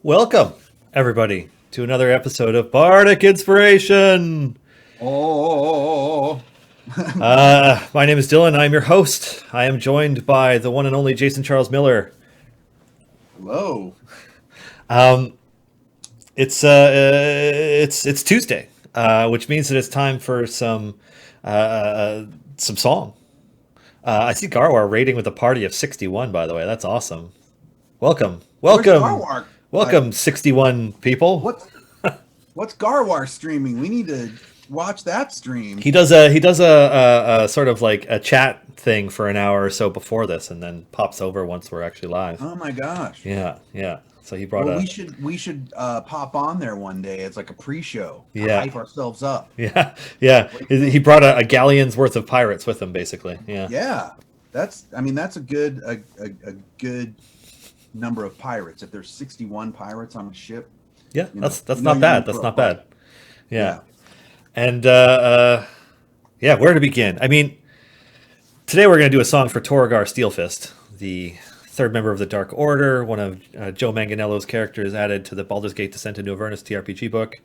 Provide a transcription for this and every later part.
Welcome, everybody, to another episode of Bardic Inspiration. Oh, My name is Dylan. I'm your host. I am joined by the one and only Jason Charles Miller. hello. It's Tuesday, which means that it's time for some song. I see Garwar rating with a party of 61. By the way, that's awesome. Welcome, Where's welcome, Garwar? welcome, 61 people. What's Garwar streaming? We need to watch that stream. He does a sort of like a chat thing for an hour or so before this, and then pops over once we're actually live. Oh my gosh. Yeah, yeah. So he brought Well, a we should pop on there one day. It's like a pre-show. Yeah. Hype ourselves up. yeah, yeah. He brought a galleon's worth of pirates with him, basically. Yeah, Yeah. That's a good number of pirates. If there's 61 pirates on a ship, yeah. you know, That's you know not you're bad. in That's for a not fight. bad. Yeah, and yeah. Where to begin? I mean, today we're going to do a song for Torogar Steelfist, the third member of the Dark Order, one of Joe Manganiello's characters added to the Baldur's Gate Descent into Avernus TRPG book.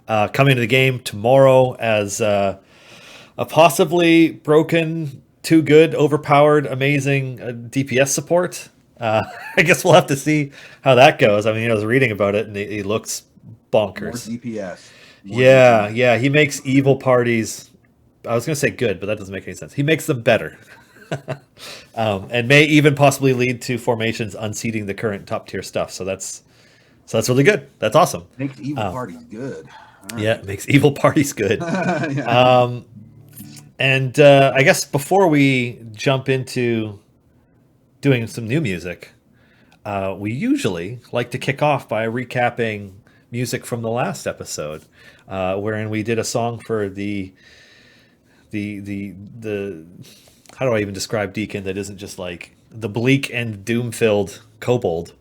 Coming to the game tomorrow as a possibly broken, too good, overpowered, amazing DPS support. I guess we'll have to see how that goes. I mean, I was reading about it, and he looks More bonkers. DPS. More Yeah, DPS. yeah. He makes evil parties. I was going to say good, but that doesn't make any sense. He makes them better. And may even possibly lead to formations unseating the current top tier stuff. So that's really good. That's awesome. Makes evil parties good. All Yeah, it makes evil parties good. right. Yeah. And I guess before we jump into doing some new music, we usually like to kick off by recapping music from the last episode, wherein we did a song for the how do I even describe Deacon that isn't just like the bleak and doom filled kobold.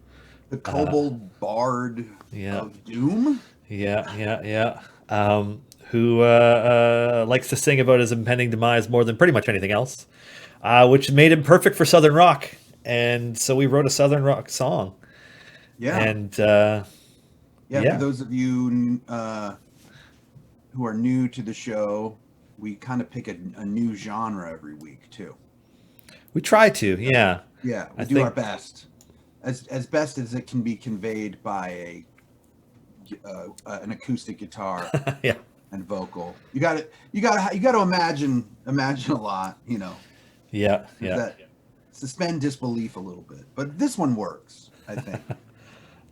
The Kobold Bard Yeah. of Doom? Yeah, yeah, yeah. Who likes to sing about his impending demise more than pretty much anything else, which made him perfect for Southern rock. And so we wrote a Southern rock song. Yeah. And Yeah, for those of you who are new to the show, we kind of pick a new genre every week, too. we try to, yeah. Yeah, we I do think- our best. As best as it can be conveyed by an acoustic guitar Yeah. and vocal. You got to imagine a lot, you know. Yeah, yeah. That suspend disbelief a little bit. But this one works, I think.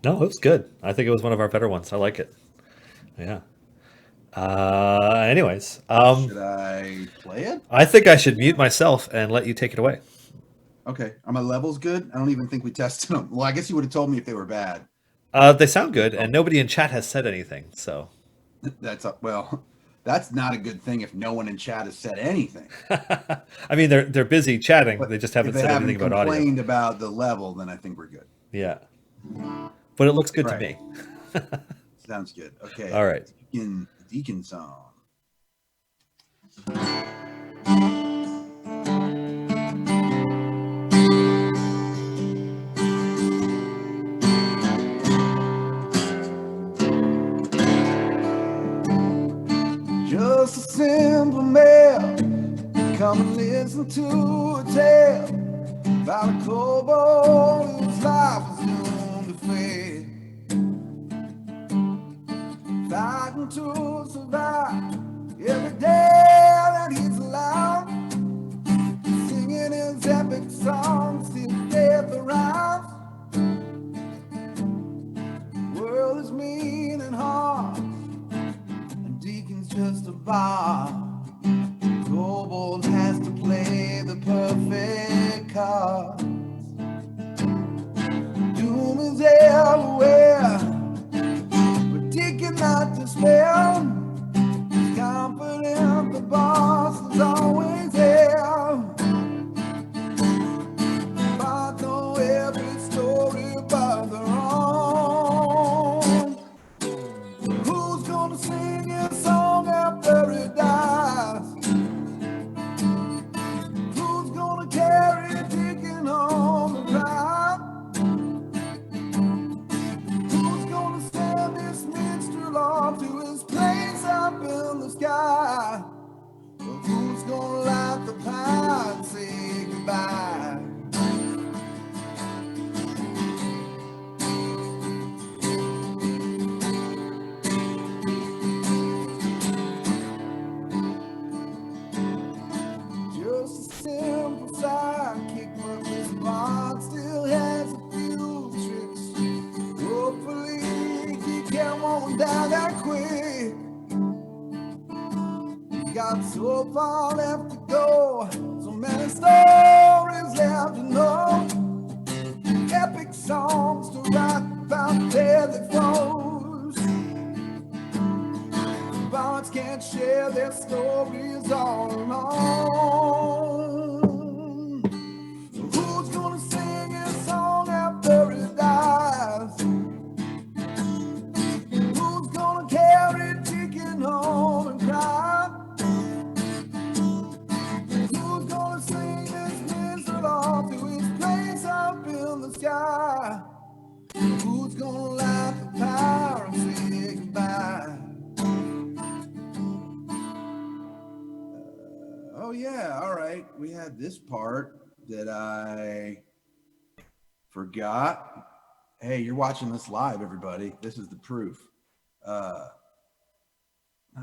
No, it was good. I think it was one of our better ones. I like it. Yeah. Anyways, Should I play it? I think I should mute myself and let you take it away. Okay. Are my levels good? I don't even think we tested them. Well, I guess you would have told me if they were bad. They sound good, and nobody in chat has said anything. So, That's not a good thing if no one in chat has said anything. I mean, they're busy chatting. But They just if haven't they said haven't anything about audio. complained about the level, then I think we're good. Yeah, but it looks good to Right. me. Sounds good. Okay. All right. Deacon song. Just a simple man, come and listen to a tale about a kobold whose life was doomed to fail. Fighting to survive every day that he's alive, singing his epic songs till death arrives. World is mean and hard, and Deacon's just a bar. Kobold has to play the perfect cards. Doom is everywhere, but Deacon not despair. He's confident the boss is always there. But know every story about their own. Who's gonna sing his song after he dies? going down that quick. We got so far left to go, so many stories left to know. Epic songs to write about deadly foes. Bards can't share their stories all alone. Who's gonna sing his song after he dies? Who's gonna carry chicken home and cry? Who's gonna sing this whistle off to his place up in the sky? Who's gonna light the fire and say goodbye? Oh yeah, all right. We had this part that I forgot. Hey, you're watching this live, everybody. This is the proof. Not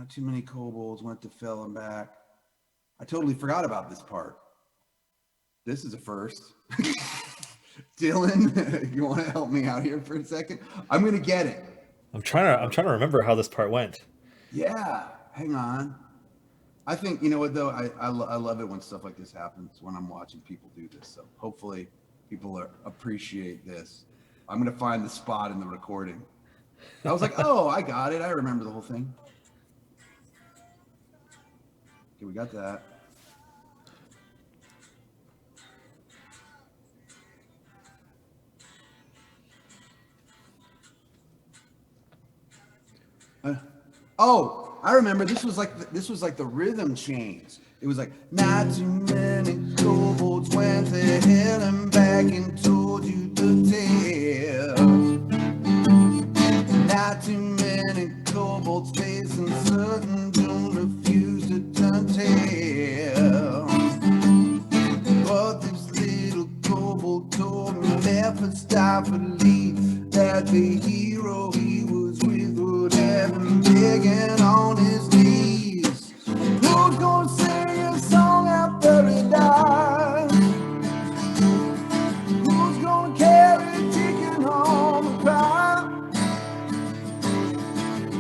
too many kobolds went to fell and back. I totally forgot about this part. This is a first. Dylan, you want to help me out here for a second? I'm gonna get it. I'm trying to remember how this part went. Yeah, hang on. I think, you know what, though? I love it when stuff like this happens, when I'm watching people do this. So hopefully people appreciate this. I'm going to find the spot in the recording. I was like, oh, I got it. I remember the whole thing. Okay, we got that. Oh, I remember this was like the rhythm chains. It was like, not too many kobolds went to hell and back and told you the tale. Not too many kobolds facing certain doom, refuse to turn tail. But this little kobold told me Mephistopheles that the hero he was with would have him begging on his knees. Who's gonna sing a song after he dies? Who's gonna carry a chicken home and cry?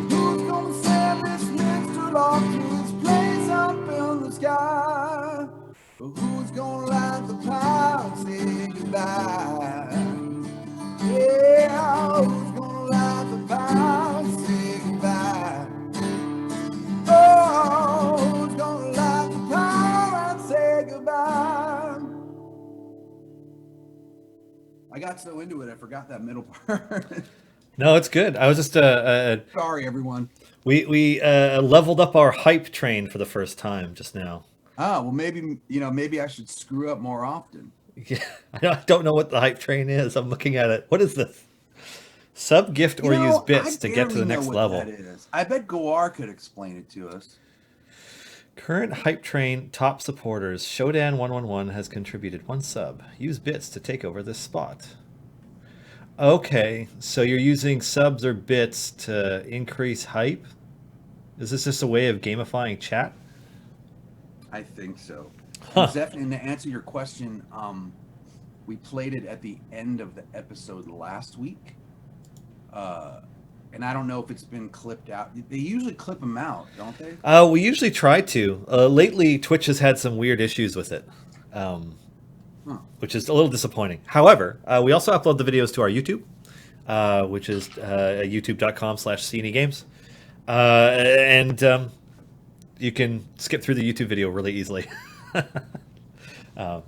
Who's gonna send this minstrel off to his place up in the sky? Who's gonna light the fire and say goodbye? Yeah, who's gonna light the fire and say goodbye? Oh, who's gonna light the fire and say goodbye? I got so into it, I forgot that middle part. No, it's good. I was just Sorry, everyone. we leveled up our hype train for the first time just now. Oh, well, maybe I should screw up more often. Yeah, I don't know what the hype train is. I'm looking at it. What is this? Sub, gift, or use bits to get to the next level. That is. I bet Goar could explain it to us. Current hype train top supporters. Shodan 111 has contributed 1 sub. Use bits to take over this spot. Okay, so you're using subs or bits to increase hype? Is this just a way of gamifying chat? I think so. Huh. Zeph, and to answer your question, we played it at the end of the episode last week. And I don't know if it's been clipped out. They usually clip them out, don't they? We usually try to. Lately, Twitch has had some weird issues with it, which is a little disappointing. However, we also upload the videos to our YouTube, which is youtube.com/cnegames. And you can skip through the YouTube video really easily. Yeah.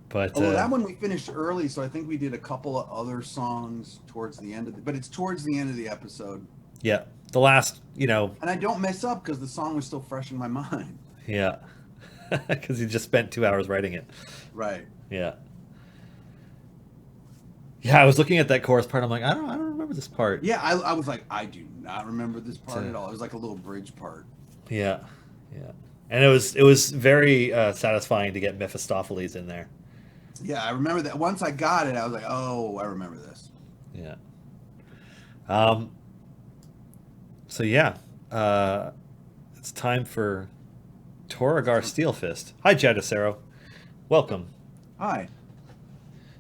But that one we finished early, so I think we did a couple of other songs towards the end of but it's towards the end of the episode. Yeah, the last, And I don't mess up because the song was still fresh in my mind. Yeah, because you just spent 2 hours writing it. Right. Yeah. Yeah, I was looking at that chorus part. I'm like, I don't remember this part. Yeah, I was like, I do not remember this part at all. It was like a little bridge part. Yeah, yeah, and it was very satisfying to get Mephistopheles in there. Yeah, I remember that. Once I got it, I was like, oh, I remember this. Yeah. So yeah, it's time for Torogar Steelfist. Hi, Jadicero. Welcome. Hi.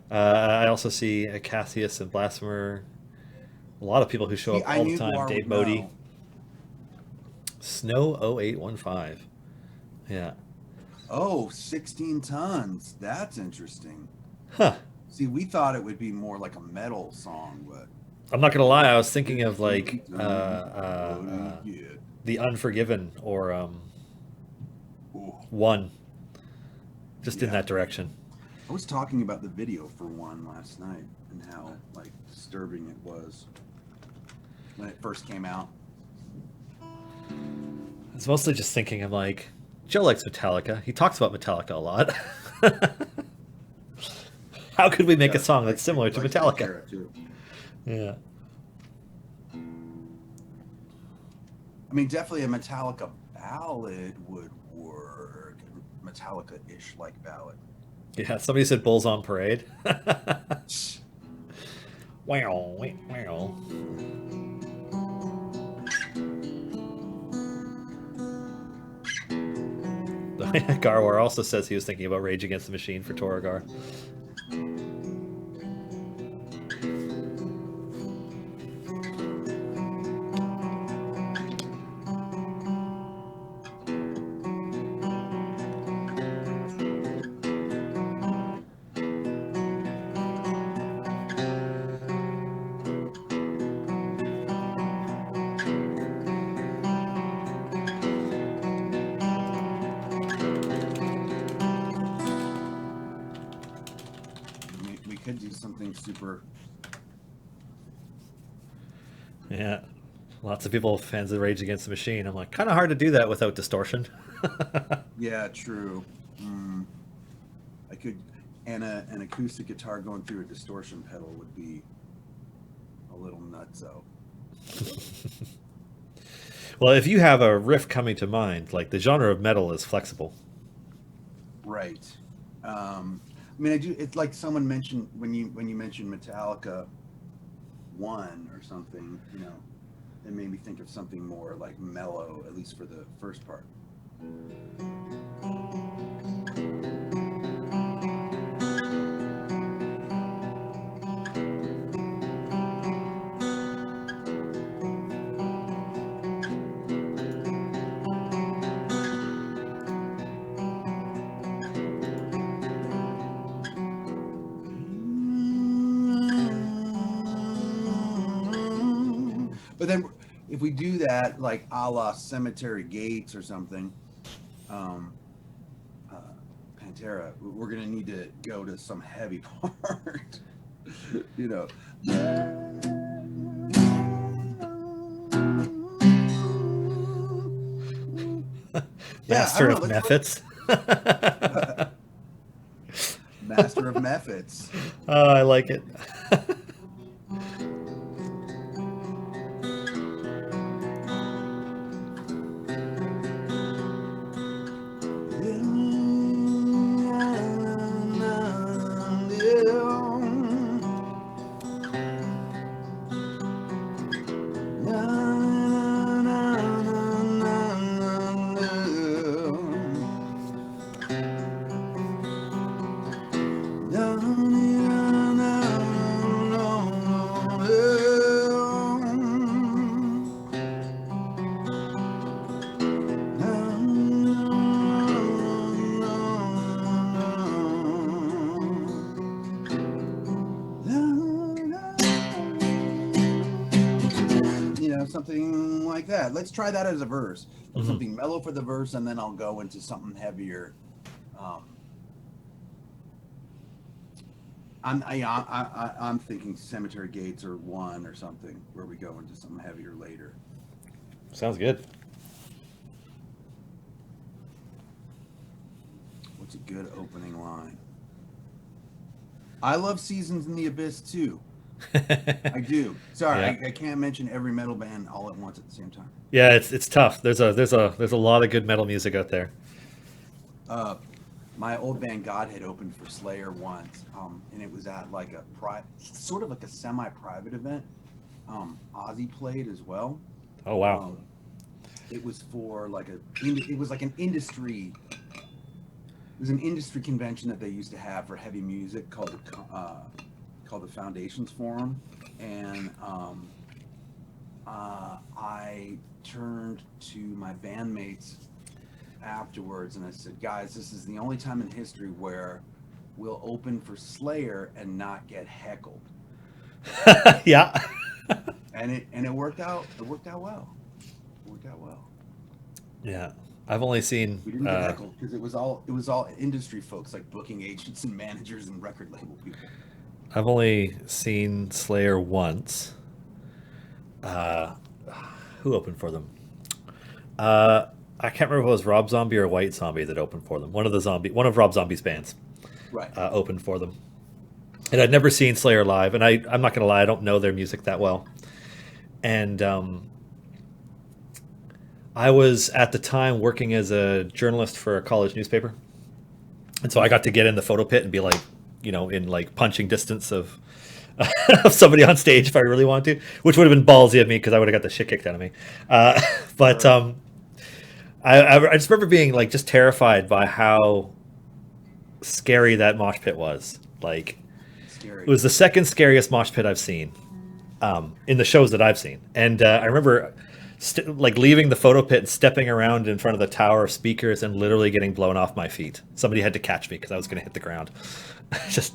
I also see Cassius and Blasphemer A lot of people who show See, up I all the knew time. Guar Dave would Modi. know. Snow 0815. Yeah. Oh, 16 tons. That's interesting. Huh. See, we thought it would be more like a metal song, but I'm not gonna lie. I was thinking of 16 like tons, what do you get? The Unforgiven or Ooh, One, just in yeah. that direction. I was talking about the video for One last night and how like disturbing it was when it first came out. I was mostly just thinking. I'm like, Joe likes Metallica. He talks about Metallica a lot. How could we make a song that's similar to Metallica? Pantera, too. Yeah. I mean, definitely a Metallica ballad would work. Metallica-ish like ballad. Yeah. Somebody said Bulls on Parade. Wow. Wow. Garwar also says he was thinking about Rage Against the Machine for Torogar. We could do something super. Yeah. Lots of people fans of Rage Against the Machine. I'm like, kind of hard to do that without distortion. Yeah, true. I could, and an acoustic guitar going through a distortion pedal would be a little nutso. Well, if you have a riff coming to mind, like the genre of metal is flexible. Right. I mean, I do. It's like someone mentioned when you mentioned Metallica One or something. You know, it made me think of something more like mellow, at least for the first part. But then, if we do that, like a la Cemetery Gates or something, Pantera, we're gonna need to go to some heavy part. You know. Master of Methods. Master of Methods. Oh, I like it. Something like that. Let's try that as a verse. Mm-hmm. Something mellow for the verse, and then I'll go into something heavier. I'm thinking Cemetery Gates or One or something where we go into something heavier later. Sounds good. What's a good opening line? I love Seasons in the Abyss too. I do. Sorry, Yeah. I can't mention every metal band all at once at the same time. Yeah, it's tough. There's a lot of good metal music out there. My old band Godhead opened for Slayer once, and it was at like a sort of like a semi-private event. Ozzy played as well. Oh wow! It was for like it was like an industry. It was an industry convention that they used to have for heavy music called the Foundations Forum, and I turned to my bandmates afterwards and I said, guys, this is the only time in history where we'll open for Slayer and not get heckled. Yeah. And it worked out. It worked out well. Yeah. I've only seen. We didn't get heckled because it was all industry folks like booking agents and managers and record label people. I've only seen Slayer once. Who opened for them? I can't remember if it was Rob Zombie or White Zombie that opened for them. One of Rob Zombie's bands, Right. opened for them. And I'd never seen Slayer live, and I'm not gonna lie, I don't know their music that well. And I was at the time working as a journalist for a college newspaper, and so I got to get in the photo pit and be like, in like punching distance of of somebody on stage if I really wanted to, which would have been ballsy of me because I would have got the shit kicked out of me. But I just remember being like just terrified by how scary that mosh pit was. Like, Scary. it was the second scariest mosh pit I've seen in the shows that I've seen. And I remember like leaving the photo pit and stepping around in front of the tower of speakers and literally getting blown off my feet. Somebody had to catch me because I was going to hit the ground. Just,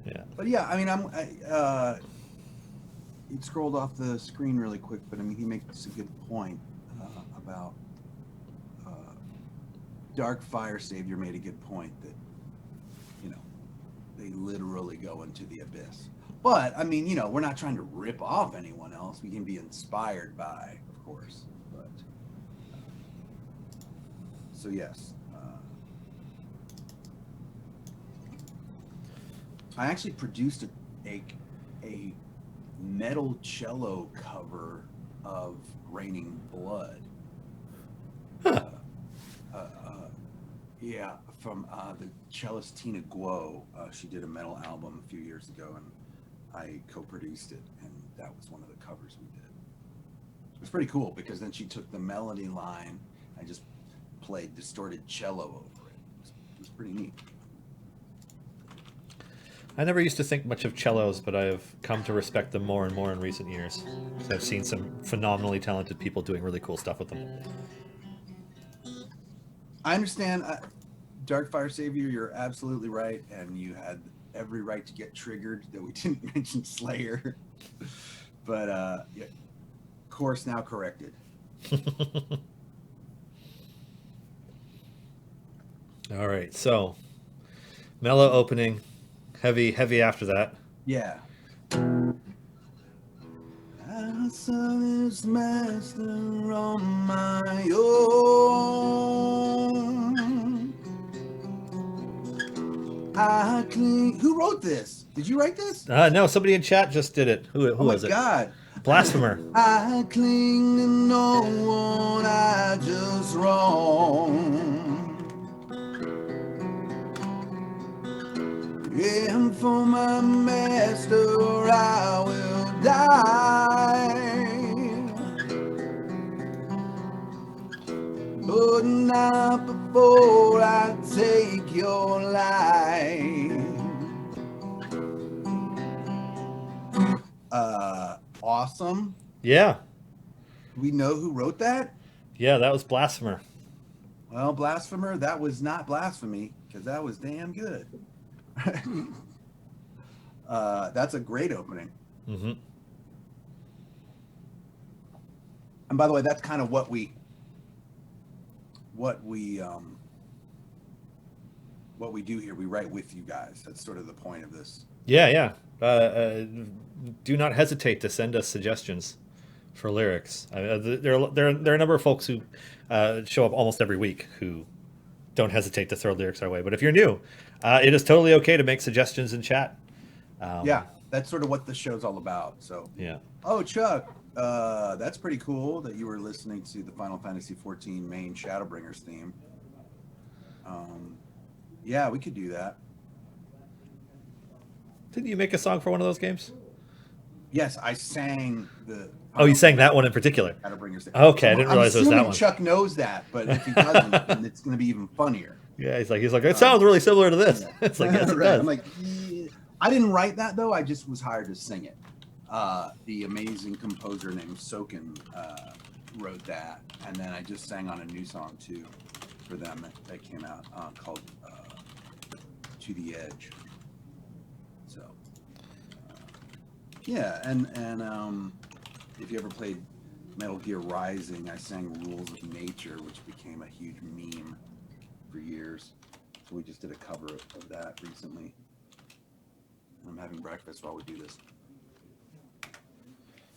yeah. But yeah, I mean, he scrolled off the screen really quick, but I mean, he makes a good point about Dark Fire Savior made a good point that, they literally go into the abyss. But I mean, we're not trying to rip off anyone else. We can be inspired by, of course. But so yes, I actually produced a metal cello cover of Raining Blood. Huh. Yeah, from the cellist Tina Guo. She did a metal album a few years ago, and I co-produced it, and that was one of the covers we did. It was pretty cool because then she took the melody line and just played distorted cello over it. It was pretty neat. I never used to think much of cellos, but I've come to respect them more and more in recent years. I've seen some phenomenally talented people doing really cool stuff with them. I understand, Dark Fire Savior, you're absolutely right, and you had every right to get triggered that we didn't mention Slayer. But, yeah, course now corrected. All right, so mellow opening, heavy after that. Yeah. I saw this master on my own. I cling. Who wrote this? Did you write this? No, somebody in chat just did it. Who was it? Oh my God. Blasphemer. I cling to no one, I just wrong. And for my master I will die, but not before I take your life. Awesome. Yeah. We know who wrote that? Yeah, that was Blasphemer. Well, Blasphemer, that was not blasphemy, because that was damn good. That's a great opening. Mm-hmm. And by the way, that's kind of what we do here. We write with you guys. That's sort of the point of this. Yeah. Do not hesitate to send us suggestions for lyrics. There are a number of folks who show up almost every week who don't hesitate to throw lyrics our way. But if you're new, it is totally okay to make suggestions in chat. Yeah, that's sort of what the show's all about. So yeah. Oh, Chuck, that's pretty cool that you were listening to the Final Fantasy XIV main Shadowbringers theme. Yeah, we could do that. Didn't you make a song for one of those games? Yes, I sang the. Oh, you sang that one in particular. Shadowbringers theme. Okay, I didn't realize it was that one. Chuck knows that, but if he doesn't, then it's going to be even funnier. Yeah, he's like, it sounds really similar to this. It's like, yes, it right. does. I'm like, I didn't write that though. I just was hired to sing it. the amazing composer named Soken wrote that, and then I just sang on a new song too for them that came out called To the Edge. So yeah, and if you ever played Metal Gear Rising, I sang Rules of Nature, which became a huge meme for years. So we just did a cover of that recently. I'm having breakfast while we do this.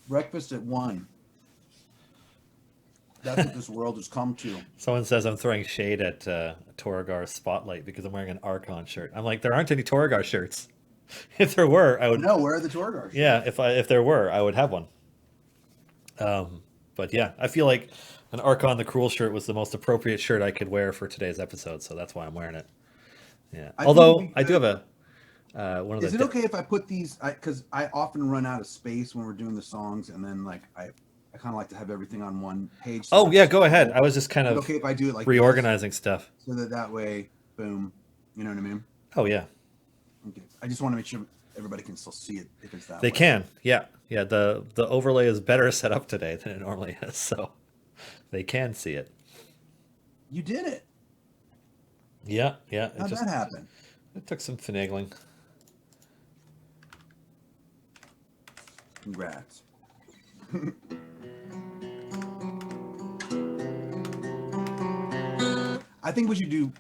Breakfast at 1. That's what this world has come to. Someone says I'm throwing shade at Torogar's spotlight because I'm wearing an Archon shirt. I'm like, there aren't any Torogar shirts. If there were, I would. No, where are the Torogar shirts? Yeah, if there were, I would have one. But yeah, I feel like an Archon the Cruel shirt was the most appropriate shirt I could wear for today's episode, so that's why I'm wearing it. Yeah. Although I do have a one of the. Is it okay if I put these? Because I often run out of space when we're doing the songs, and then like I kind of like to have everything on one page. Oh yeah, go ahead. I was just kind of okay if I do it like reorganizing stuff, so that way, boom, you know what I mean? Oh yeah. Okay. I just want to make sure everybody can still see it if it's that. They way. can, yeah. The overlay is better set up today than it normally is, so they can see it. You did it. Yeah. How'd that happen? It took some finagling. Congrats. I think we should do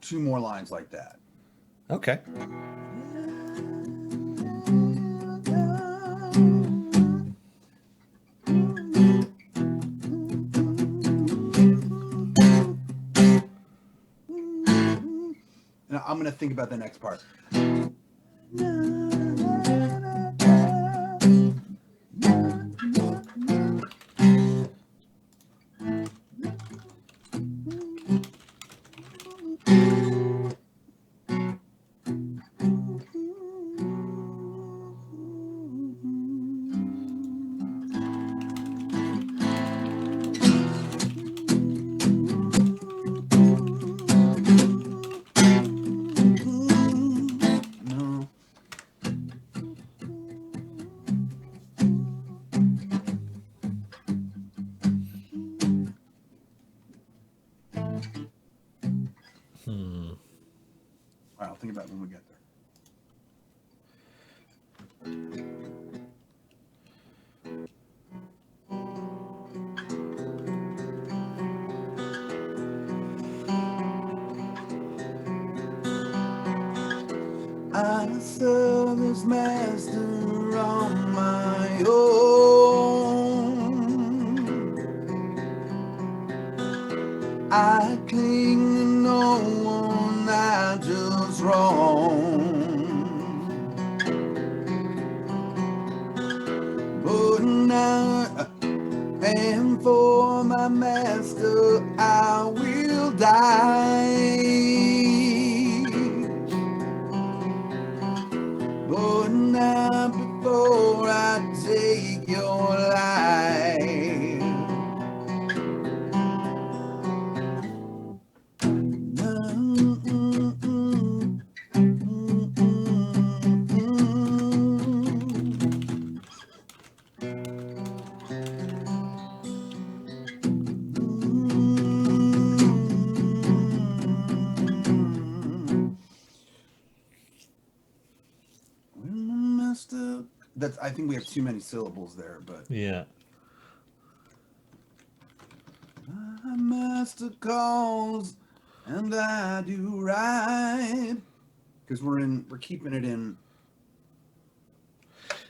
2 more lines like that. Okay. Now, I'm going to think about the next part. All right, I'll think about it when we get there. I serve this master on my own. I cling to no one, I just roam. But now, and for my master, I will die. But not before I take your life. That's. I think we have too many syllables there, but yeah. My master calls, and I do right. Because we're keeping it in.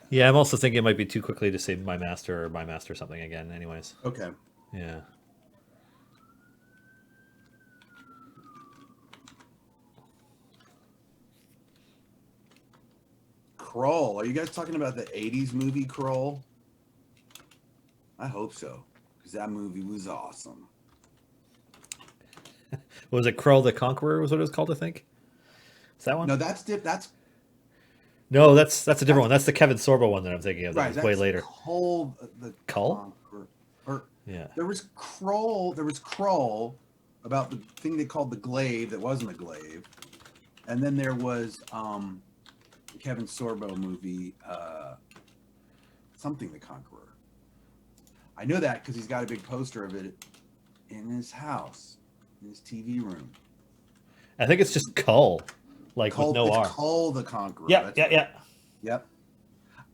Yeah, I'm also thinking it might be too quickly to say my master something again. Anyways. Okay. Yeah. Kroll. Are you guys talking about the 80s movie Kroll? I hope so, because that movie was awesome. Was it Kroll the Conqueror was what it was called, I think? Is that one? No, that's No, that's a different one. That's the Kevin Sorbo one that I'm thinking of. That right, was way later. Cull? Or yeah. There was Kroll about the thing they called the glaive that wasn't a glaive. And then there was the Kevin Sorbo movie something the Conqueror. I know that because he's got a big poster of it in his house, in his TV room. I think it's just Cull, like Cull, with no R. it's Cull the Conqueror. Yeah, yeah. Yep.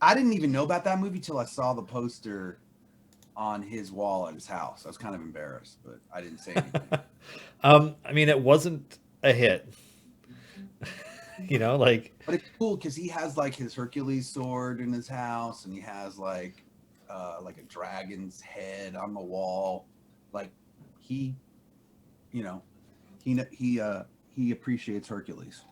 I didn't even know about that movie till I saw the poster on his wall at his house. I was kind of embarrassed, but I didn't say anything. I mean, it wasn't a hit. You know, like. But it's cool because he has like his Hercules sword in his house, and he has like a dragon's head on the wall. Like he, you know, he appreciates Hercules.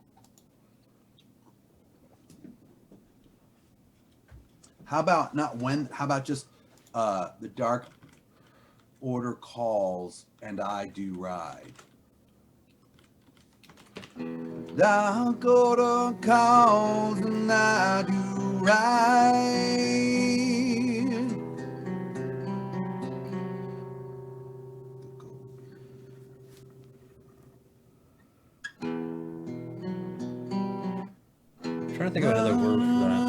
How about just the Dark Order calls and I do ride. Dark Order calls and I do ride. I'm trying to think of another word for that.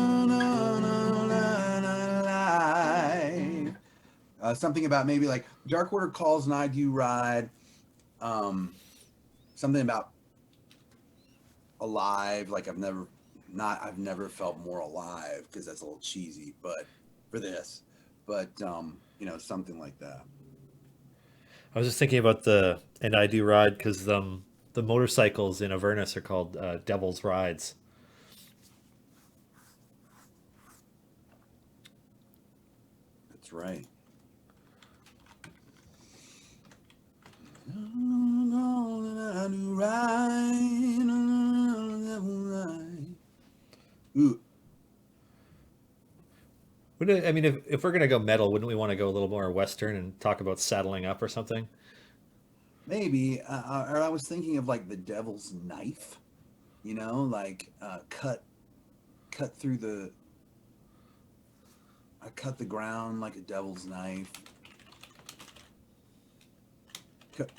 Something about maybe like Dark Order calls and I do ride. Something about alive, like I've never felt more alive, because that's a little cheesy, but for this, but you know, something like that. I was just thinking about the and I do ride because the motorcycles in Avernus are called Devil's Rides. That's right. Ooh. I mean, if we're gonna go metal, wouldn't we want to go a little more Western and talk about saddling up or something? Maybe, or I was thinking of like the Devil's Knife, you know, like cut through cut the ground like a devil's knife. Cut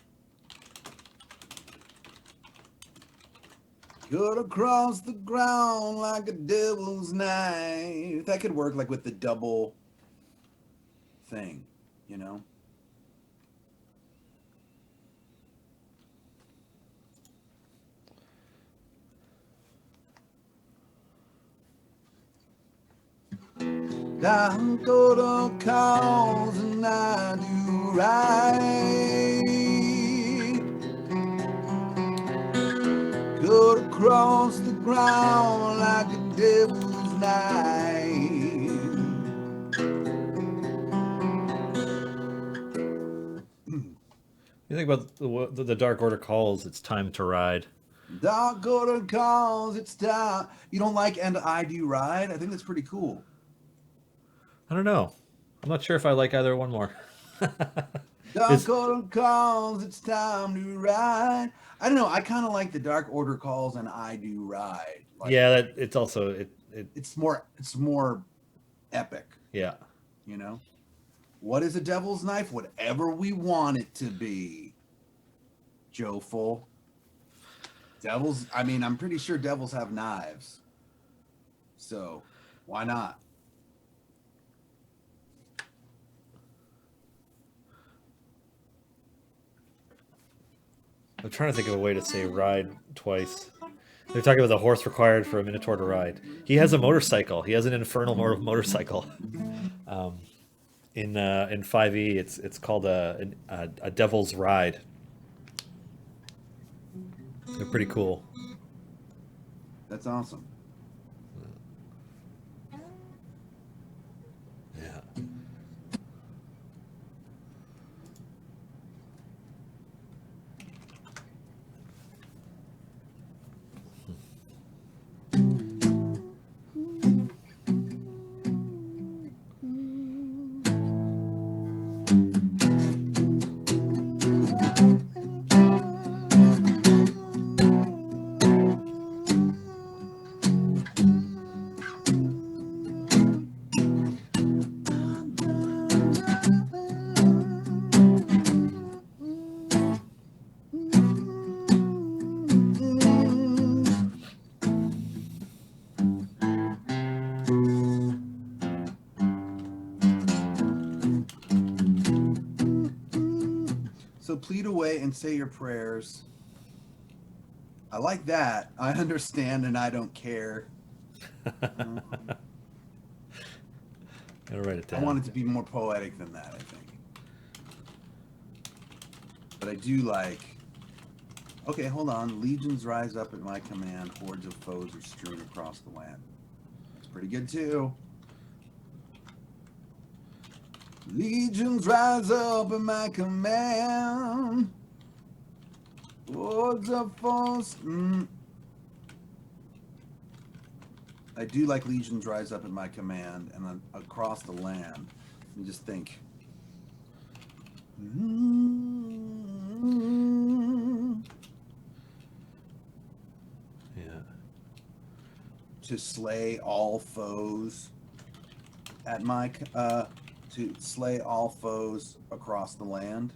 across the ground like a devil's knife. That could work like with the double thing, you know? Down to the cause and I do right. Cut across the ground like a devil's knife. You think about the Dark Order calls, it's time to ride. Dark Order calls, it's time. You don't like and I do ride? I think that's pretty cool. I don't know. I'm not sure if I like either one more. Dark Order calls, it's time to ride. I don't know. I kind of like the Dark Order calls and I do ride. Like, yeah, it's also it's more epic. Yeah. You know, what is a devil's knife? Whatever we want it to be. Joeful. Devils. I mean, I'm pretty sure devils have knives. So why not? I'm trying to think of a way to say ride twice. They're talking about the horse required for a Minotaur to ride. He has a motorcycle. He has an infernal motorcycle. In 5e, it's called a Devil's Ride. They're pretty cool. That's awesome. Yeah. plead away and say your prayers. I like that. I understand and I don't care. Gotta write it I down. want it to be more poetic than that, I think. But I do like... Okay, hold on. Legions rise up at my command. Hordes of foes are strewn across the land. That's pretty good, too. Legions rise up at my command. Hordes of foes... I do like legions rise up at my command and then across the land. You just think. Yeah. To slay all foes at my to slay all foes across the land.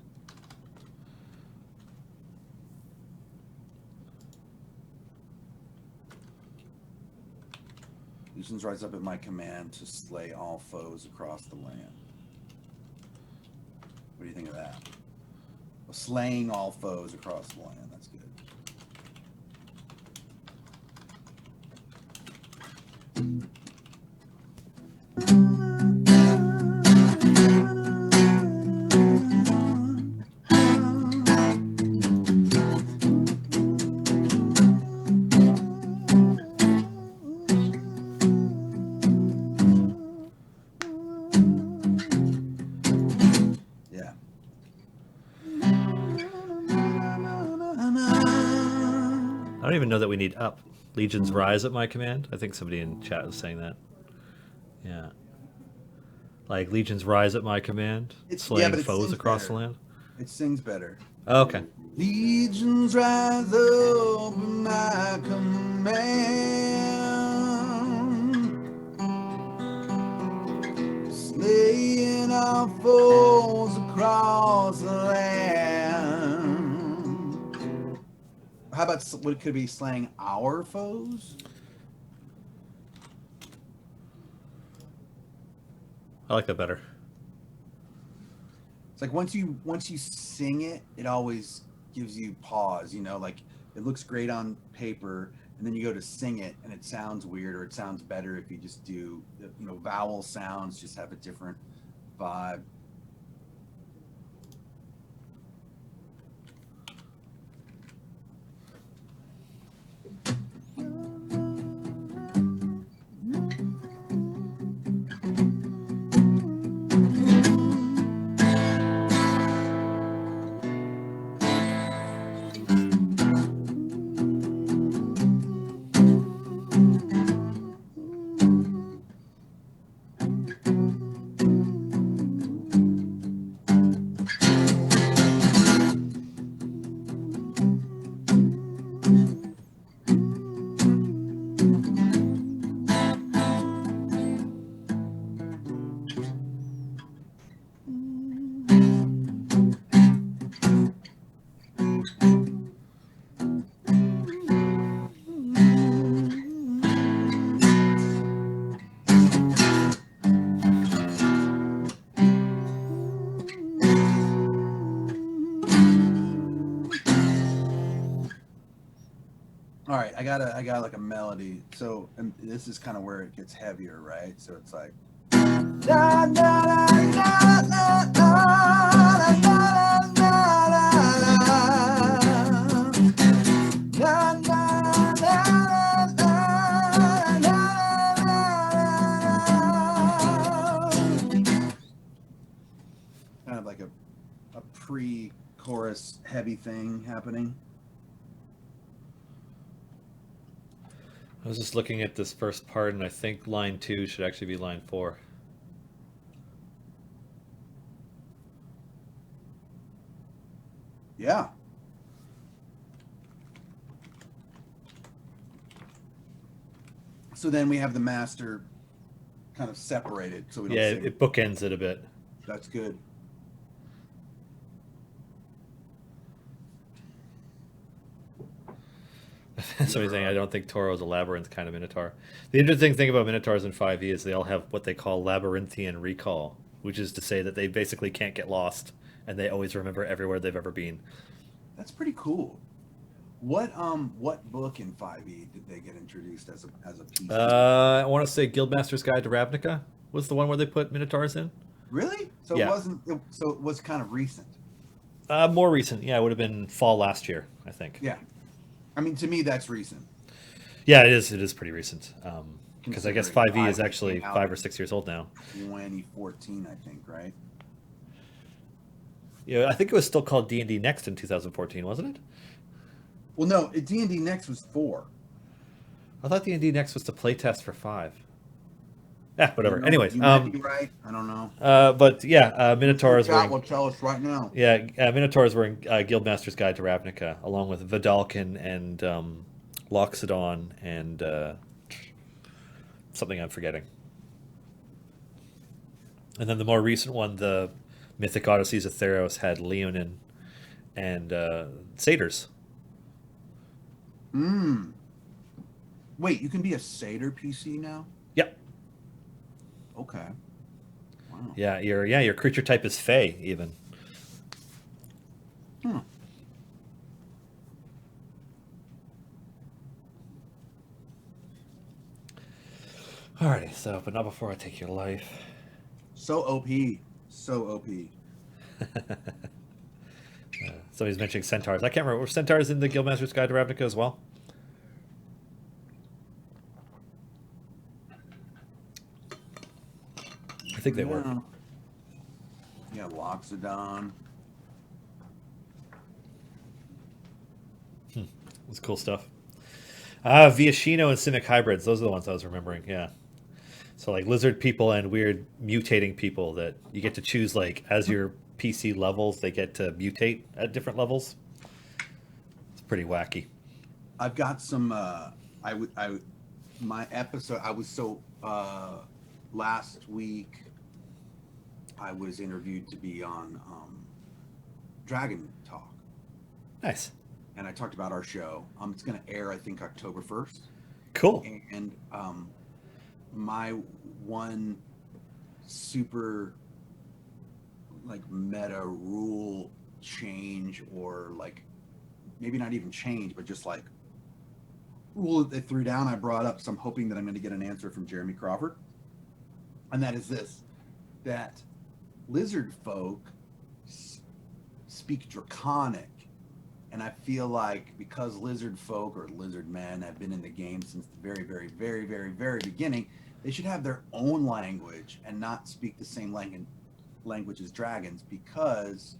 Legions rise up at my command to slay all foes across the land. What do you think of that? Well, slaying all foes across the land. That's good. I don't even know that we need up. Legions rise at my command. I think somebody in chat was saying that. Yeah. Like legions rise at my command, slaying foes across the land. It sings better. Oh, okay. Legions rise up at my command, slaying our foes across the land. How about what it could be, slaying our foes? I like that better. It's like once you sing it, it always gives you pause, you know, like it looks great on paper and then you go to sing it and it sounds weird, or it sounds better if you just do, you know, vowel sounds just have a different vibe. All right, I got like a melody. So, and this is kind of where it gets heavier, right? So it's like da, da, da, da, da, da, da, da, da, da, kind of like a pre-chorus heavy thing happening. I was just looking at this first part, and I think line 2 should actually be line 4. Yeah. So then we have the master kind of separated, so we don't Yeah, sing. it bookends it a bit. That's good. Somebody's saying I don't think Toro is a labyrinth kind of minotaur. The interesting thing about minotaurs in 5e is they all have what they call labyrinthian recall, which is to say that they basically can't get lost and they always remember everywhere they've ever been. That's pretty cool. What book in 5e did they get introduced as a PC? I want to say Guildmaster's Guide to Ravnica was the one where they put Minotaurs in. Really? So Yeah. it wasn't. So it was kind of recent. More recent, yeah. It would have been fall last year, I think. Yeah. I mean, to me, that's recent. Yeah, it is. It is pretty recent. Because I guess Considering 5e is 5e actually came out 5 or 6 years old now. 2014, I think, right? Yeah, I think it was still called D&D Next in 2014, wasn't it? Well, no, D&D Next was 4. I thought D&D Next was the playtest for 5. Yeah, whatever. You know, Anyways, you might be right. I don't know. but yeah, Minotaurs were Chat will tell us right now. Minotaurs were in Guildmaster's Guide to Ravnica, along with Vidalcan and Loxodon and something I'm forgetting. And then the more recent one, the Mythic Odysseys of Theros, had Leonin and Satyrs. Wait, you can be a Satyr PC now? Yep. Okay. Wow. Yeah, your creature type is Fey even. Alrighty, so but not before I take your life. So OP. So OP. Somebody's mentioning centaurs. I can't remember. Were centaurs in the Guildmaster's Guide to Ravnica as well? I think they were. Yeah, Loxodon. It's cool stuff. Viashino and Simic hybrids. Those are the ones I was remembering. Yeah. So like lizard people and weird mutating people that you get to choose, like as your PC levels, they get to mutate at different levels. It's pretty wacky. I've got some. My episode. I was so last week. I was interviewed to be on Dragon Talk. Nice. And I talked about our show. It's going to air, I think, October 1st. Cool. And my one super like meta rule change, or like maybe not even change, but just like rule that they threw down, I brought up, so I'm hoping that I'm going to get an answer from Jeremy Crawford. And that is this, that lizard folk speak Draconic. And I feel like because lizard folk or lizard men have been in the game since the very, very, very, very, very beginning, they should have their own language and not speak the same language as dragons, because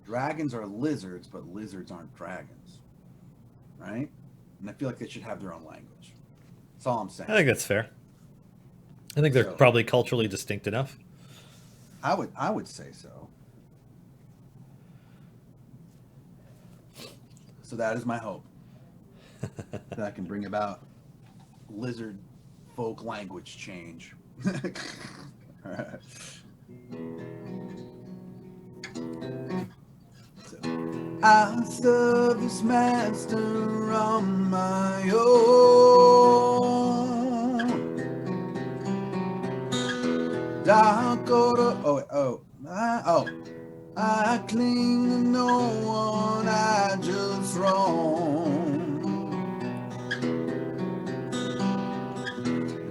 dragons are lizards, but lizards aren't dragons, right? And I feel like they should have their own language. That's all I'm saying. I think that's fair. I think they're probably culturally distinct enough. I would say so. So that is my hope, that I can bring about lizard folk language change. All right. So, I serve this master on my own. Dark order. I cling to no one, I just roam.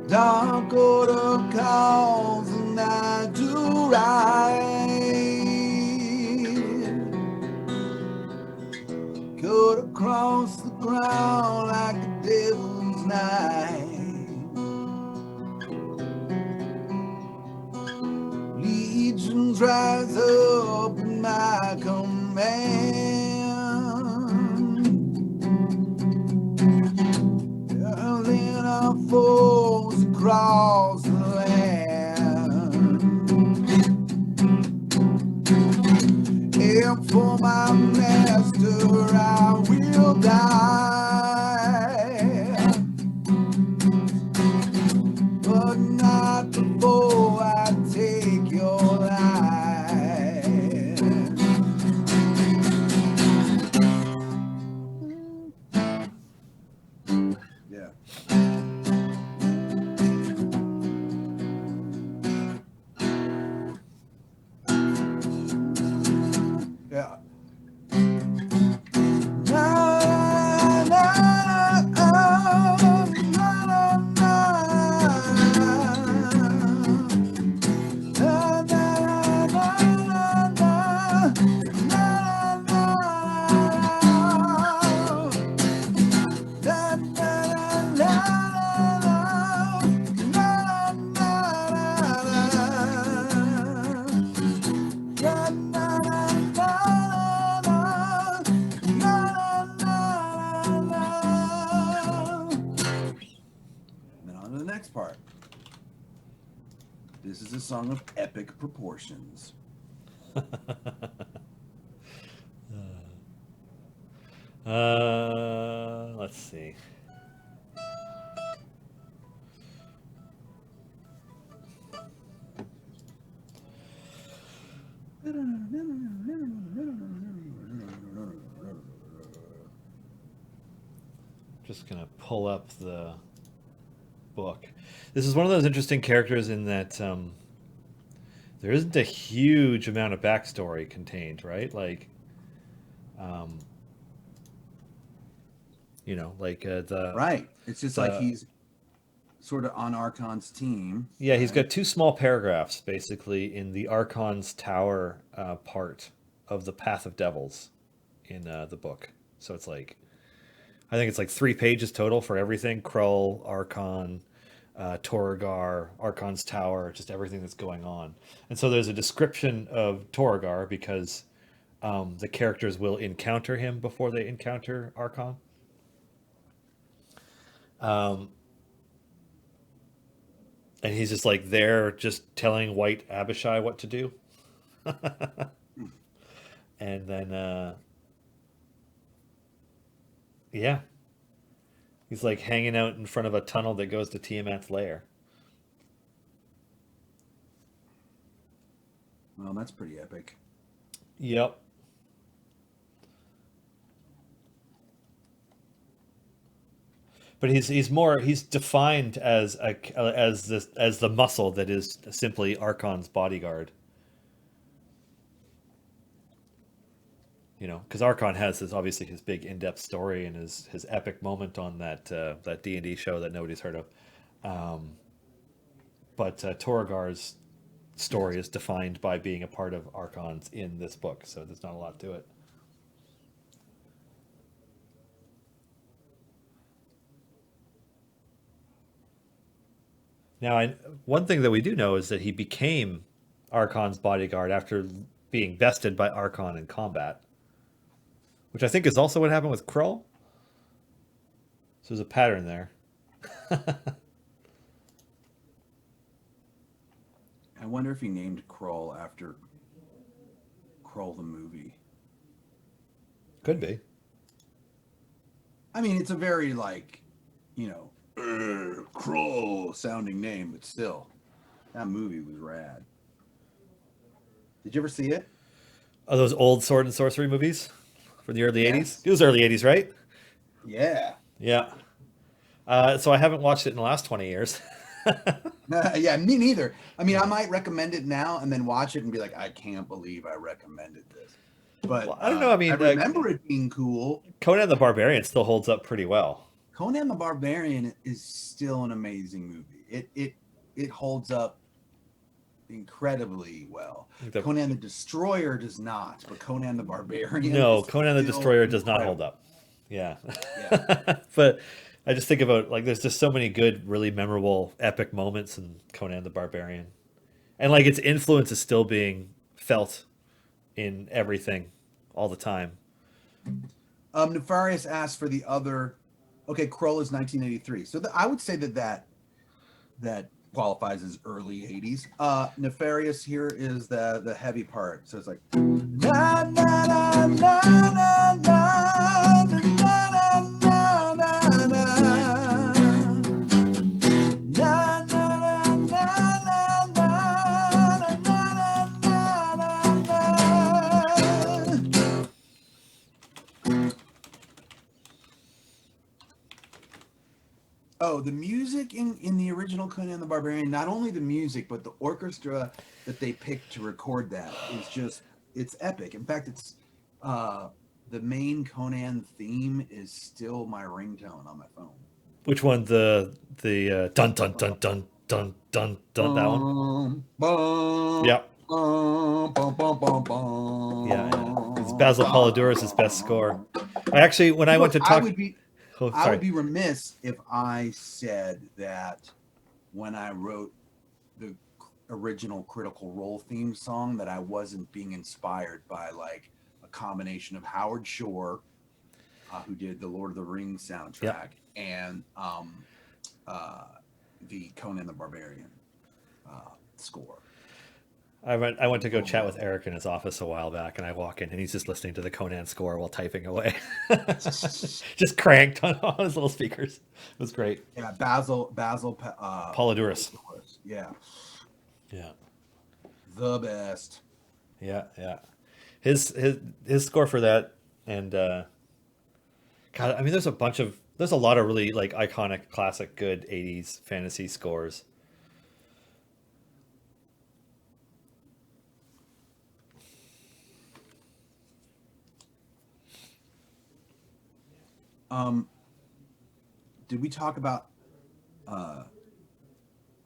Dark order calls and I do right. Cut across the ground like a devil's knife. Legions rise up in my command. Hurling our foes across the land. And for my master I will die, but not before I take your life. Yeah. This is a song of epic proportions. Let's see. Just gonna pull up the book. This is one of those interesting characters in that there isn't a huge amount of backstory contained, right? Like, um, like the Right. It's just like the he's sort of on Archon's team. yeah, he's Right? got two small paragraphs basically in the Archon's Tower part of the Path of Devils in the book. So it's like I think it's like 3 pages total for everything: Krull, Archon, Torogar, Archon's Tower, just everything that's going on. And so there's a description of Torogar because the characters will encounter him before they encounter Archon. Um, and he's just like there, just telling White Abishai what to do. And then, yeah, he's like hanging out in front of a tunnel that goes to Tiamat's lair. Well, that's pretty epic. Yep. But he's defined as as the muscle that is simply Archon's bodyguard. Because Archon has this obviously his big in-depth story and his epic moment on that D&D show that nobody's heard of. Um, but Torogar's story is defined by being a part of Archon's in this book, so there's not a lot to it. Now, one thing that we do know is that he became Archon's bodyguard after being bested by Archon in combat, which I think is also what happened with Krull. So there's a pattern there. I wonder if he named Krull after Krull the movie. Could be. I mean, it's a very Krull sounding name, but still, that movie was rad. Did you ever see it? Oh, those old sword and sorcery movies from the early Yes. 80s? It was early 80s, right? Yeah. Yeah. So I haven't watched it in the last 20 years. Yeah, me neither. I mean, I might recommend it now and then watch it and be like, I can't believe I recommended this. But Well, I don't know. I mean, I remember it being cool. Conan the Barbarian still holds up pretty well. Conan the Barbarian is still an amazing movie. It holds up incredibly well. Conan the Destroyer does not, but Conan the Barbarian. No, Conan the Destroyer does not hold up. Yeah. Yeah. But I just think about like there's just so many good, really memorable, epic moments in Conan the Barbarian, and like its influence is still being felt in everything all the time. Nefarious asked for the other. Okay, Krull is 1983, so I would say that qualifies as early 80s. Nefarious here is the heavy part, so it's like. Na, na, na, na, na, na, na, na, na, na, na. Oh, the music in the original Conan the Barbarian, not only the music, but the orchestra that they picked to record that is it's epic. In fact, it's the main Conan theme is still my ringtone on my phone. Which one? The dun dun dun dun dun dun dun that one? Yeah. Yeah. It's Basil Polidorus' best score. I actually, when I went to talk, I would be remiss if I said that when I wrote the original Critical Role theme song that I wasn't being inspired by like a combination of Howard Shore, who did the Lord of the Rings soundtrack, and the Conan the Barbarian. score. I went to go chat with Eric in his office a while back, and I walk in, and he's just listening to the Conan score while typing away, just cranked on his little speakers. It was great. Yeah, Basil, Polydorus. Yeah, Yeah, the best. yeah. His score for that, and God, I mean, there's a lot of really like iconic, classic, good '80s fantasy scores. Did we talk about? Oh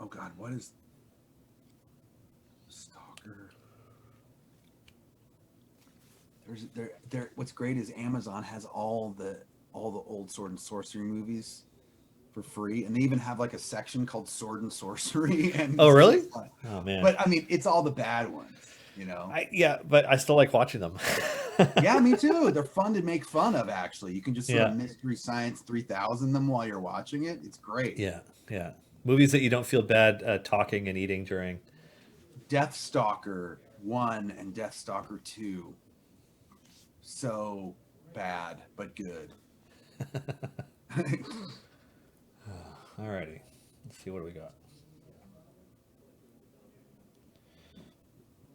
God, what is Stalker? What's great is Amazon has all the old sword and sorcery movies for free, and they even have like a section called Sword and Sorcery. And Oh, really? Oh man. But I mean, it's all the bad ones, you know. But I still like watching them. Yeah, me too. They're fun to make fun of. Actually, you can just sort of Yeah. Mystery Science 3000 them while you're watching it. It's great. Yeah. Movies that you don't feel bad talking and eating during. Deathstalker 1 and Deathstalker 2. So bad, but good. Alrighty. Let's see, what do we got?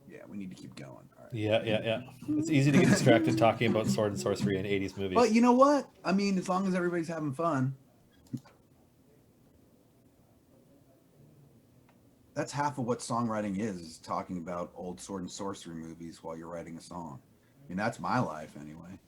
Yeah, we need to keep going. All right. Yeah. It's easy to get distracted talking about sword and sorcery in 80s movies. But you know what? I mean, as long as everybody's having fun. That's half of what songwriting is talking about old sword and sorcery movies while you're writing a song. I mean, that's my life anyway.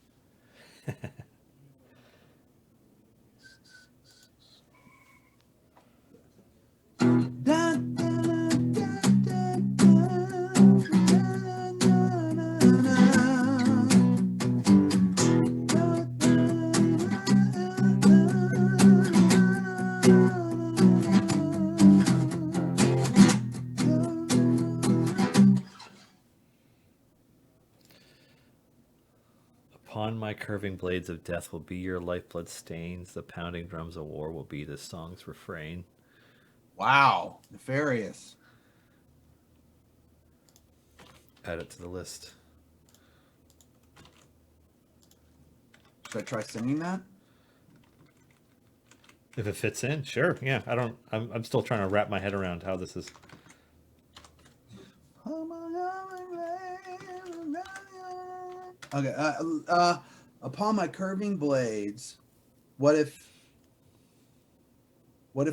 Upon my curving blades of death will be your lifeblood stains. The pounding drums of war will be this song's refrain. Wow, nefarious. Add it to the list. Should I try singing that? If it fits in, sure. Yeah, I'm still trying to wrap my head around how this is. Okay. Upon my curving blades, what if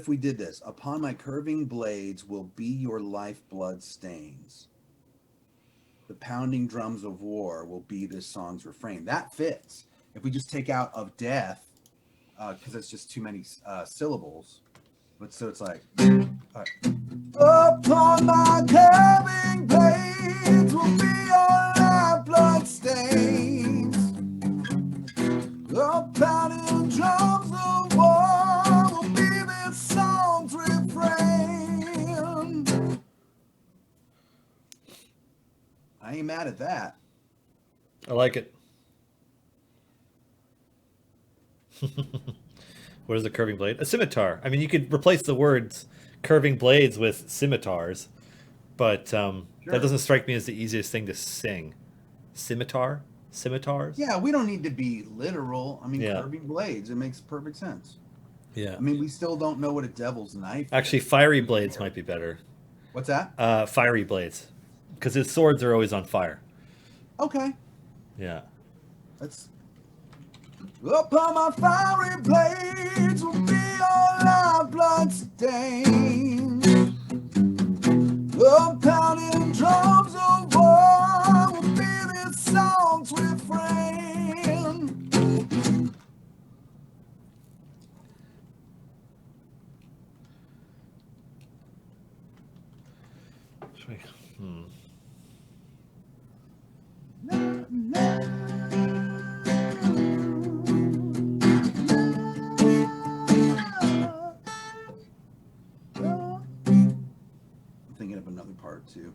we did this? Upon my curving blades will be your lifeblood stains. The pounding drums of war will be this song's refrain. That fits. If we just take out of death, because it's just too many syllables. But so it's like, all right. Upon my curving blades will be your lifeblood stains. The pounding drums of war will be this song's refrain. I ain't mad at that. I like it. What is a curving blade? A scimitar. I mean, you could replace the words curving blades with scimitars, but that doesn't strike me as the easiest thing to sing. Scimitar? Scimitars? Yeah, we don't need to be literal. I mean, Yeah. curving blades, it makes perfect sense. Yeah. I mean, we still don't know what a devil's knife Actually, is. fiery blades might be better. What's that? Fiery blades. Because his swords are always on fire. Okay. Yeah. Let's. Upon my fiery blades will be all our blood stains. The pounding drums of war will be this song's refrain. I'm thinking of another part too.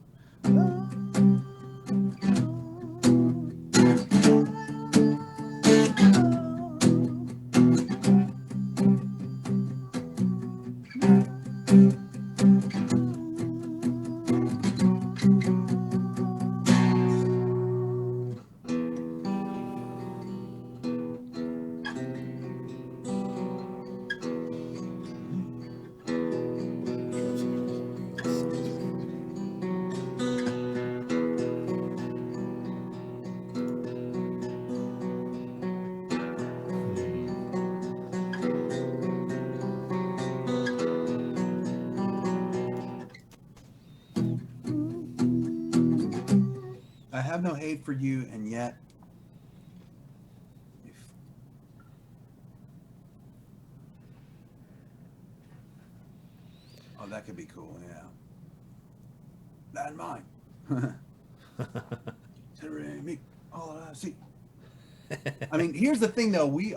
I have no hate for you, and yet oh, that could be cool, yeah. Not mine. Me, all I see. I mean, here's the thing, though. We're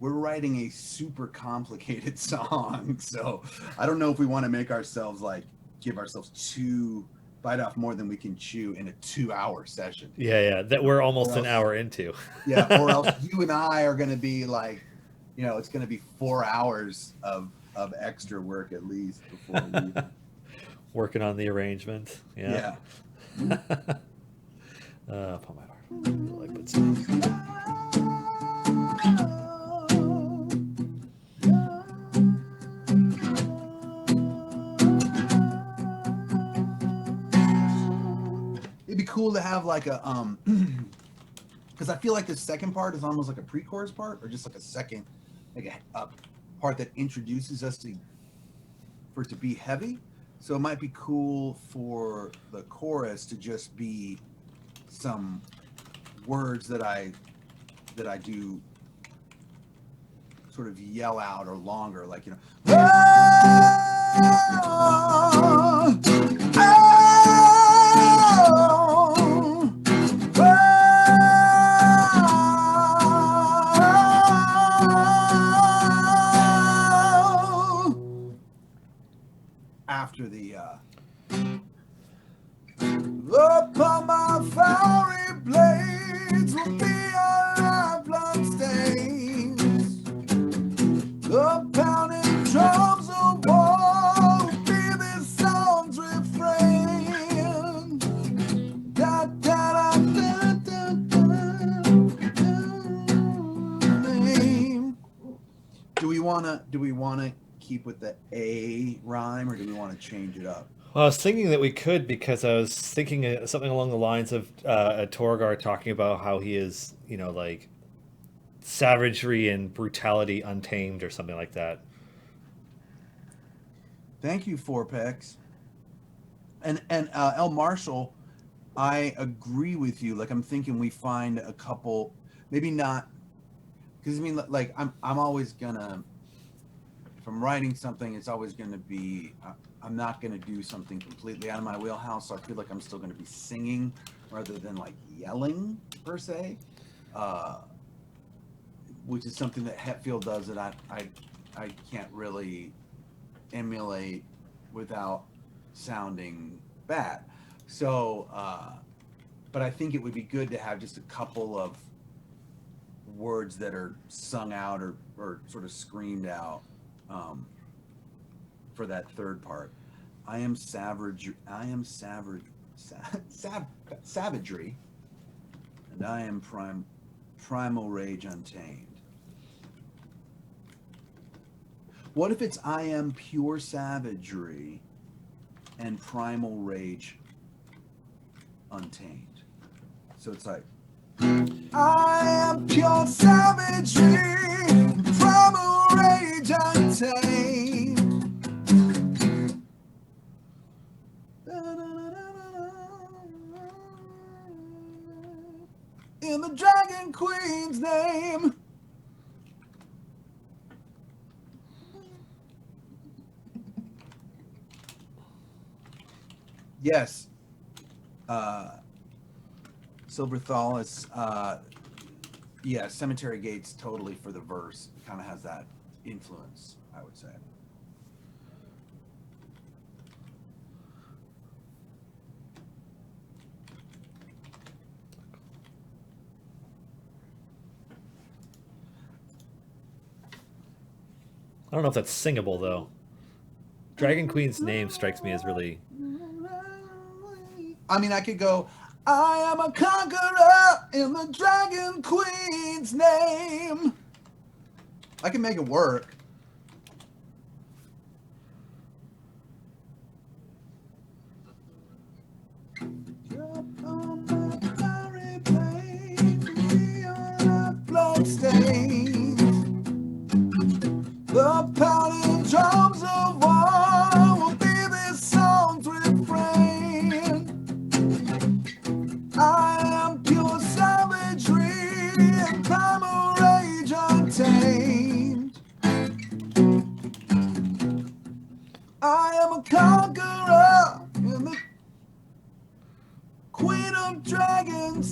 writing a super complicated song, so I don't know if we want to make ourselves give ourselves bite off more than we can chew in a 2-hour session. Yeah, that we're almost an hour into. Yeah, or else you and I are going to be it's going to be 4 hours of extra work at least before we working on the arrangement. Yeah. Upon my heart. I put some. It'd be cool to have because I feel like the second part is almost like a pre-chorus part, or just like a second, a part that introduces us for it to be heavy. So it might be cool for the chorus to just be some words that I do sort of yell out or longer, after the upon my fiery blades will be our blood stains. The pounding drums of war will be this song's refrain. Da, da, da, da, da, da, da. Do we wanna keep with the A rhyme, or do we want to change it up? Well, I was thinking that we could, because I was thinking something along the lines of Torogar talking about how he is, savagery and brutality untamed, or something like that. Thank you, Fourpex. And L. Marshall, I agree with you. I'm thinking we find a couple, maybe not, because I'm always gonna, if I'm writing something, it's always gonna be. I'm not going to do something completely out of my wheelhouse, so I feel like I'm still going to be singing rather than yelling per se, which is something that Hetfield does that I can't really emulate without sounding bad. So, but I think it would be good to have just a couple of words that are sung out or sort of screamed out. For that third part, I am savagery, and I am primal rage untamed. What if it's I am pure savagery and primal rage untamed? So it's I am pure savagery, primal rage untamed. In the Dragon Queen's name. Yes. Silverthal is, Cemetery Gates totally for the verse. Kind of has that influence, I would say. I don't know if that's singable, though. Dragon Queen's name strikes me as really... I mean, I could go, I am a conqueror in the Dragon Queen's name. I can make it work. The pounding drums of war will be this song's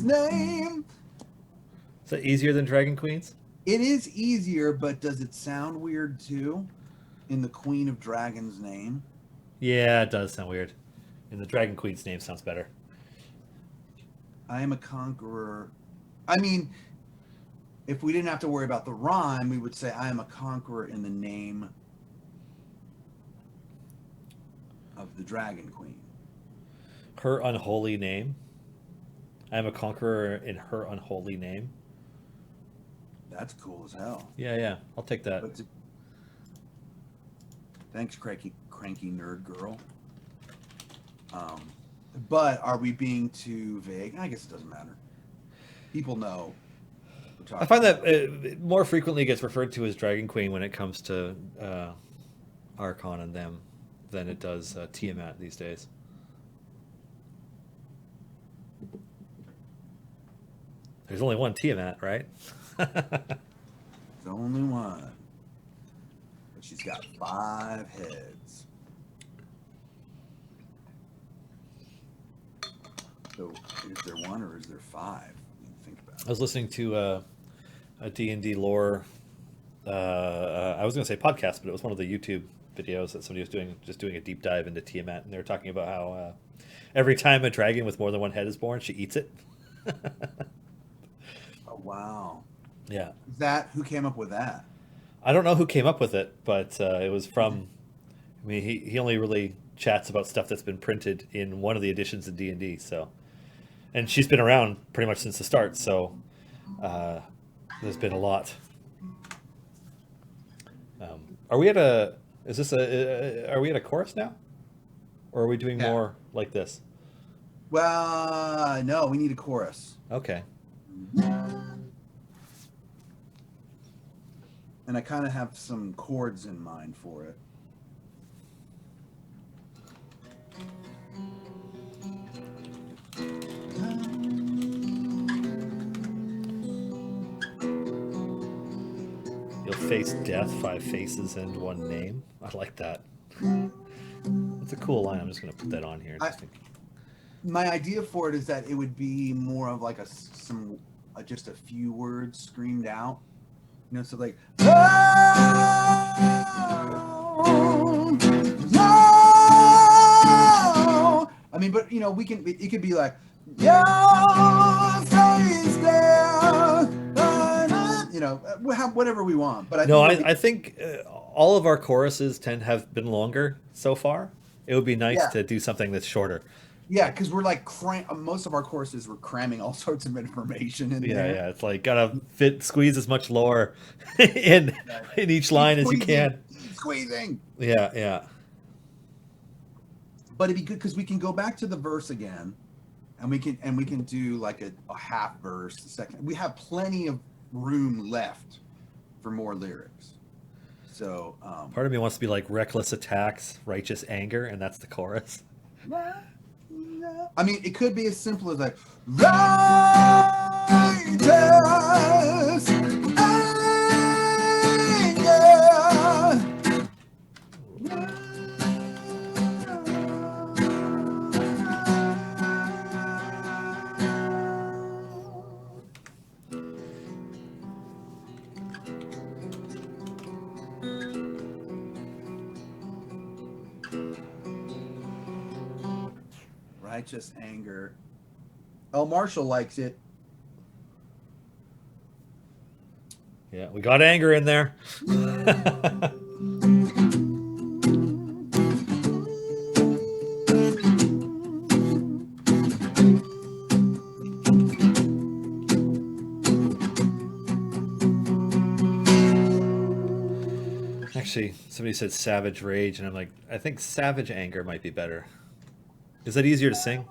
name. Is that easier than Dragon Queens? It is easier, but does it sound weird too? In the Queen of Dragons name? Yeah, it does sound weird. And the Dragon Queen's name sounds better. I am a conqueror. I mean, if we didn't have to worry about the rhyme, we would say I am a conqueror in the name of the Dragon Queen. Her unholy name. I am a conqueror in her unholy name. That's cool as hell. Yeah, I'll take that. Thanks, cranky nerd girl. But are we being too vague? I guess it doesn't matter. People know. I find that it more frequently gets referred to as Dragon Queen when it comes to Archon and them than it does Tiamat these days. There's only one Tiamat, right? There's only one. But she's got 5 heads. So is there 1 or is there 5? Think about it. I was listening to a D&D lore, I was going to say podcast, but it was one of the YouTube videos that somebody was doing a deep dive into Tiamat, and they were talking about how every time a dragon with more than 1 head is born, she eats it. Oh, wow. Yeah. Who came up with that? I don't know who came up with it, but it was from, I mean, he only really chats about stuff that's been printed in one of the editions of D&D, so, and she's been around pretty much since the start, so there's been a lot. Are we at a chorus now? Or are we doing more like this? Well, no, we need a chorus. Okay. And I kind of have some chords in mind for it. You'll face death, 5 faces and 1 name. I like that. That's a cool line. I'm just going to put that on here. My idea for it is that it would be more of like just a few words screamed out. You know, so like, oh, no. I mean, but you know, it could be like, your face there, you know, whatever we want. But I think all of our choruses have been longer so far. It would be nice to do something that's shorter. Yeah, because we're like most of our courses we're cramming all sorts of information in there. Yeah, it's like gotta squeeze as much lore in each line as you can. Squeezing. Yeah. But it'd be good because we can go back to the verse again, and we can do like a half verse. The second, we have plenty of room left for more lyrics. So part of me wants to be like reckless attacks, righteous anger, and that's the chorus. I mean, it could be as simple as like righteous anger. Righteous anger. Oh, Marshall likes it. Yeah, we got anger in there. Actually, somebody said savage rage, and I'm like, I think savage anger might be better. Is that easier to sing?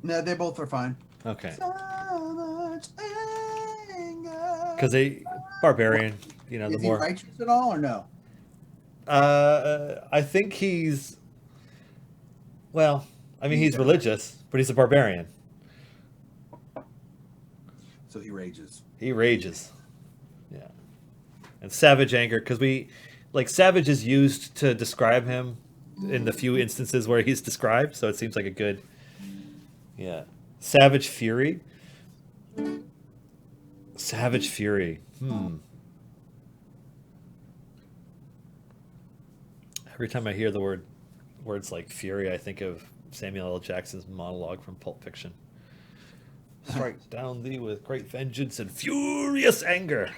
No, they both are fine. Okay. Because barbarian, you know, Is the more. he righteous at all or no? I think he's. Well, I mean, he's religious, but he's a barbarian. So he rages. He rages. Yeah. And savage anger, because savage is used to describe him in the few instances where he's described, so it seems like a good, Savage Fury. Savage Fury. Every time I hear the words like fury, I think of Samuel L. Jackson's monologue from Pulp Fiction. Strike down thee with great vengeance and furious anger.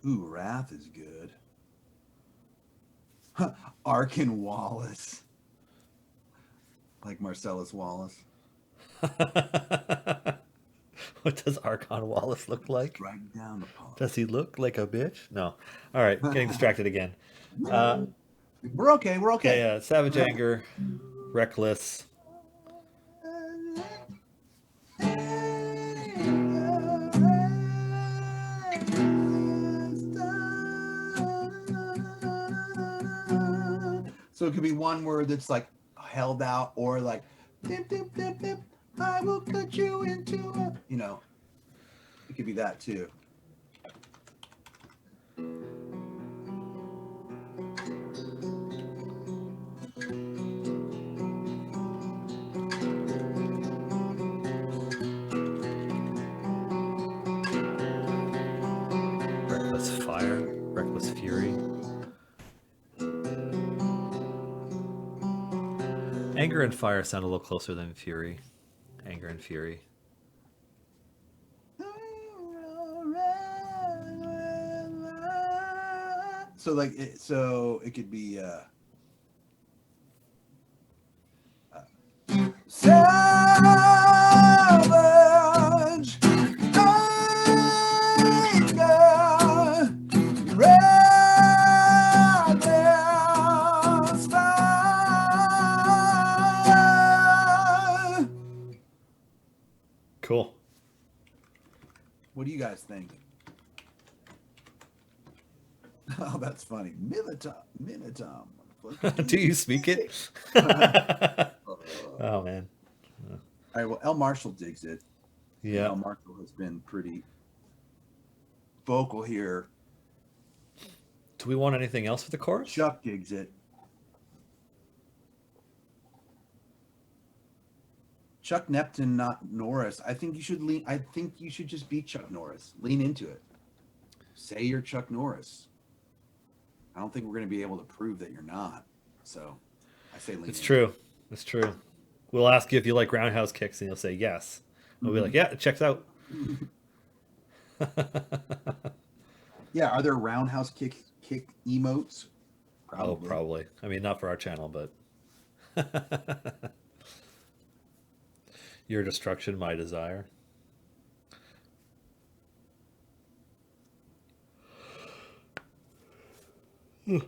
Ooh, Wrath is good. Arkin Wallace. Like Marcellus Wallace. What does Archon Wallace look like? Strike down the paw. Does he look like a bitch? No. All right, getting distracted again. We're okay. We're okay. Yeah, Savage Anger, Reckless. So it could be one word that's like held out, or like dip, dip, dip, dip, I will cut you into a, you know, it could be that too. Reckless Fire, Reckless Fury. Anger and Fire sound a little closer than Fury. Anger and Fury. So like, so it could be savage anger, reckless fire. Cool. What do you guys think? Oh, that's funny. Minotaur. Do you speak it? Oh, man. All right, well, El Marshall digs it. Yeah. El Marshall has been pretty vocal here. Do we want anything else for the chorus? Chuck digs it. Chuck Neptune, not Norris. I think you should lean. I think you should just be Chuck Norris. Lean into it. Say you're Chuck Norris. I don't think we're going to be able to prove that you're not. So I say lean. It's true. It's true. We'll ask you if you like roundhouse kicks, and you'll say yes. We'll be like, yeah, it checks out. Yeah, are there roundhouse kick emotes? Probably. Oh, probably. I mean, not for our channel, but your destruction, my desire. Do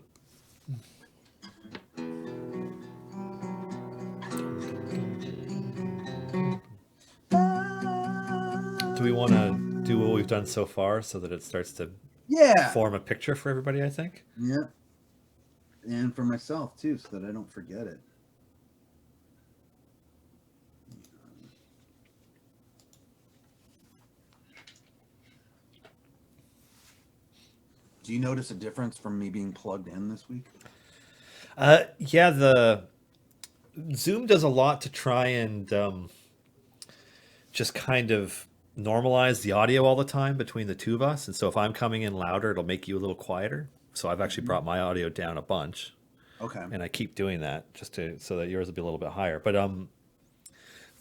we want to do what we've done so far so that it starts to form a picture for everybody, I think? Yeah. And for myself, too, so that I don't forget it. Do you notice a difference from me being plugged in this week? Yeah, the Zoom does a lot to try and just kind of normalize the audio all the time between the two of us. And so if I'm coming in louder, it'll make you a little quieter. So I've actually brought my audio down a bunch. Okay. And I keep doing that just to so that yours will be a little bit higher. But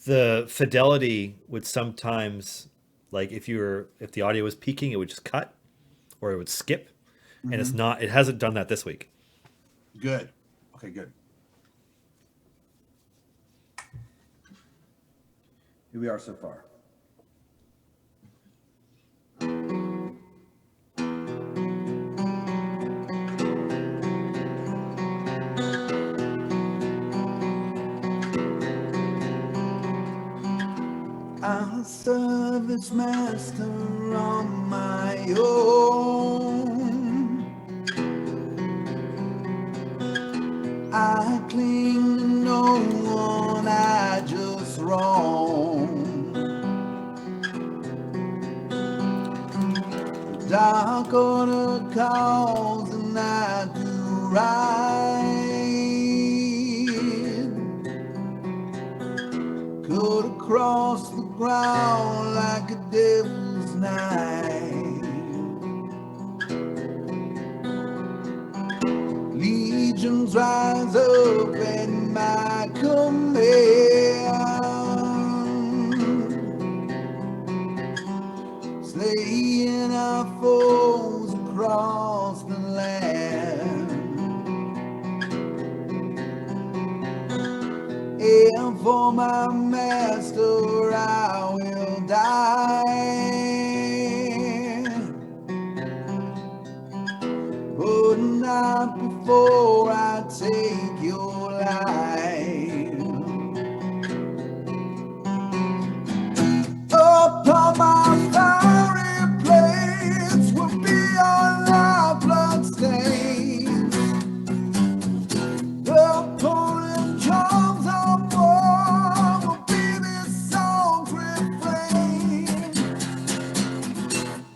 the fidelity would sometimes, like if the audio was peaking, it would just cut or it would skip. And it hasn't done that this week. Good. Okay, good. Here we are so far. this master on my own. I cling to no one, I just roam. The dark order calls and I do right. Cut across the ground like a devil's knife. Legions rise up at my command, slaying our foes across the land. And for my master I will die, but not before I take your life. Upon my fiery blades will be your life blood stains. Upon the drums of war will be this song's refrain.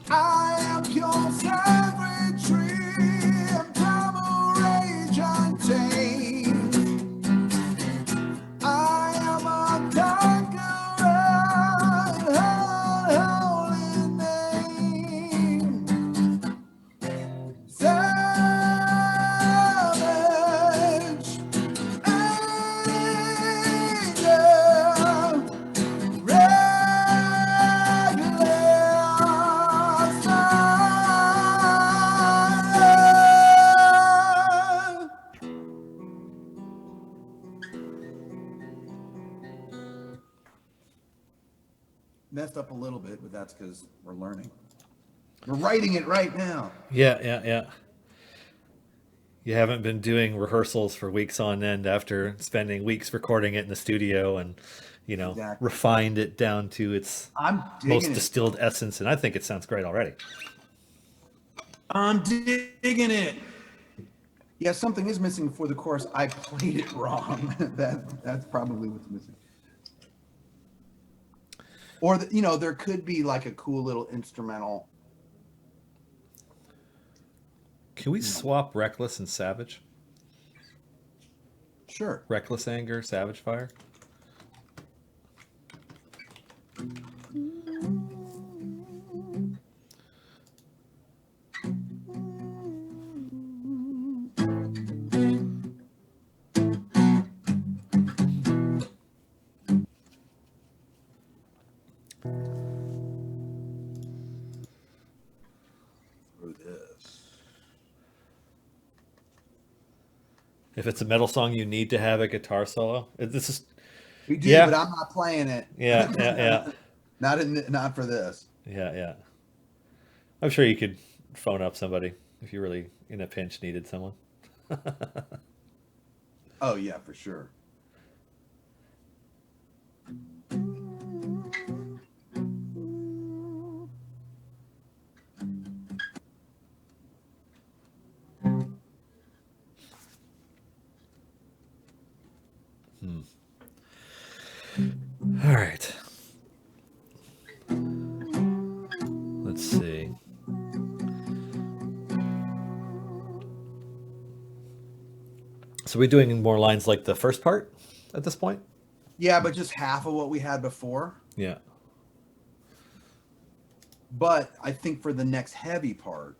I am your savagery and primal rage untamed. I am a conqueror in holy name. Savage angel, regular side. Messed up a little bit, but that's because we're learning. We're writing it right now. Yeah. You haven't been doing rehearsals for weeks on end after spending weeks recording it in the studio and, Exactly. refined it down to its I'm most digging it. distilled essence. And I think it sounds great already. I'm digging it. Yeah, something is missing before the chorus. I played it wrong. That's probably what's missing. Or there could be like a cool little instrumental. Can we swap Reckless and Savage? Sure. Reckless Anger, Savage Fire? Through this. If it's a metal song, you need to have a guitar solo. This is We do, Yeah. but I'm not playing it. yeah. Not for this. Yeah. I'm sure you could phone up somebody if you really in a pinch needed someone. Oh yeah, for sure. All right. Let's see. So we're doing more lines like the first part at this point? Yeah, but just half of what we had before. Yeah. But I think for the next heavy part,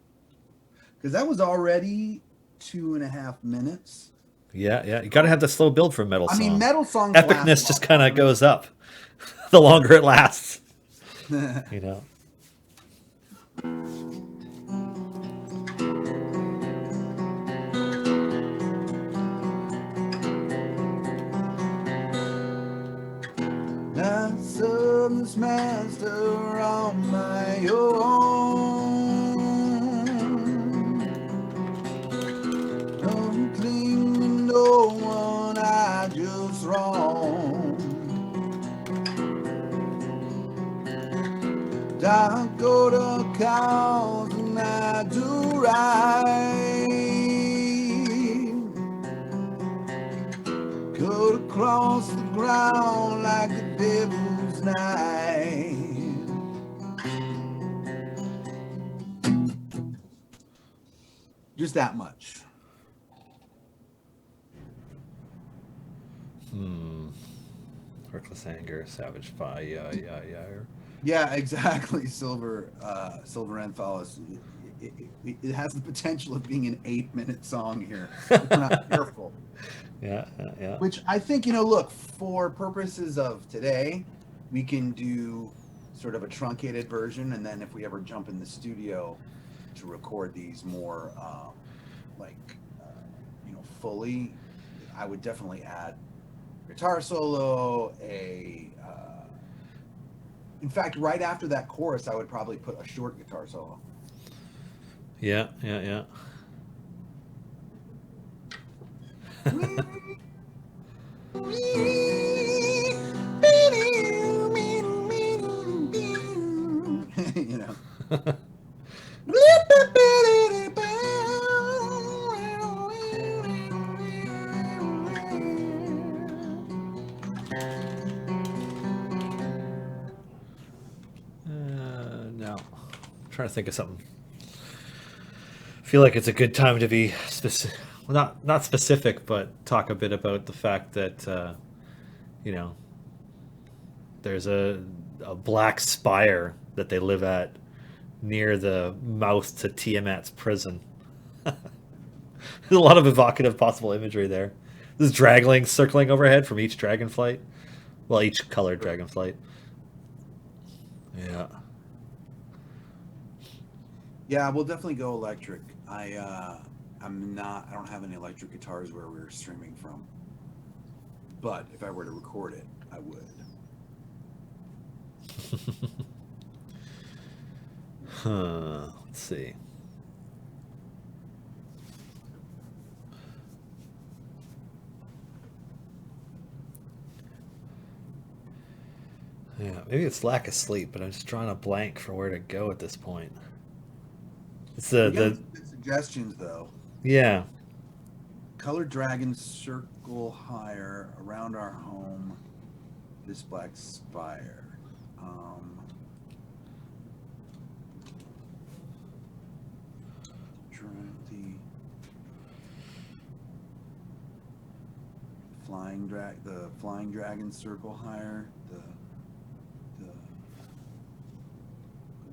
because that was already 2.5 minutes. Yeah. You got to have the slow build for a metal song. I mean, metal songs. Epicness just kind of goes up the longer it lasts. I serve this master on my own. Don't cling to no one, I just roam. I go to cause and I do right. Cut across the ground like a devil's knife. Just that much. Reckless anger, savage fire, yeah. Yeah, exactly. Silver Antholus. It has the potential of being an 8-minute song here if we're not careful. Yeah. Which I think, look, for purposes of today, we can do sort of a truncated version, and then if we ever jump in the studio to record these more fully, I would definitely add guitar solo, in fact, right after that chorus, I would probably put a short guitar solo. Yeah. You know. No. I'm trying to think of something. I feel like it's a good time to be specific. Well, not specific, but talk a bit about the fact that there's a black spire that they live at near the mouth to Tiamat's prison. There's a lot of evocative possible imagery there. There's draglings circling overhead from each dragonflight. Well, each colored dragonflight. Yeah. Yeah, we'll definitely go electric. I don't have any electric guitars where we're streaming from. But if I were to record it, I would. Let's see. Yeah, maybe it's lack of sleep, but I'm just drawing a blank for where to go at this point. It's the Good suggestions though. yeah. Colored dragons circle higher around our home. This black spire. The flying dragons circle higher. The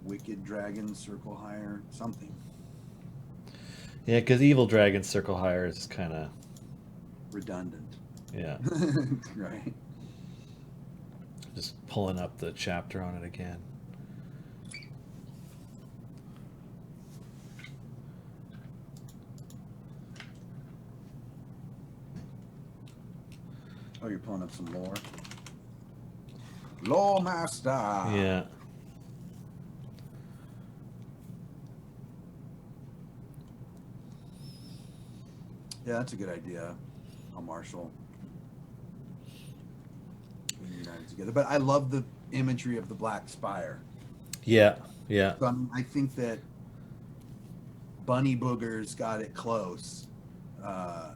wicked dragons circle higher. Something. Yeah, because evil dragons circle higher is kind of Redundant. yeah. Right. Just pulling up the chapter on it again. Oh, you're pulling up some lore. Lore master. Yeah. Yeah, that's a good idea. Marshall. We united together. But I love the imagery of the black spire. Yeah. So, I think that Bunny Boogers got it close. I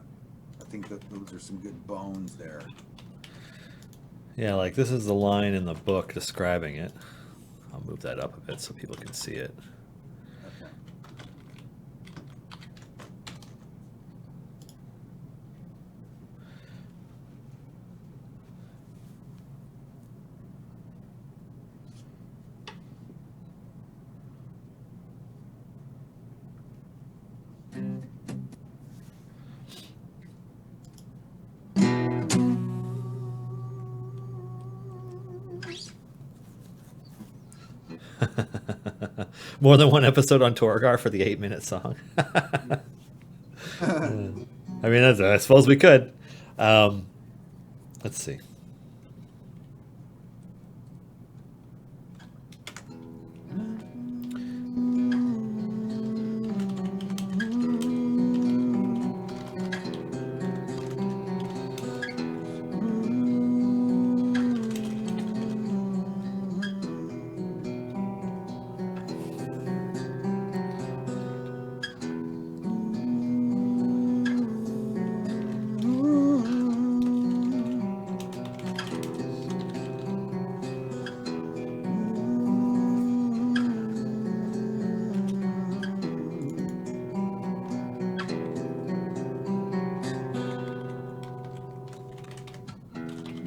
think that those are some good bones there. Yeah, like this is the line in the book describing it. I'll move that up a bit so people can see it. Okay. More than one episode on Torogar for the 8-minute song. I mean, I suppose we could. Let's see.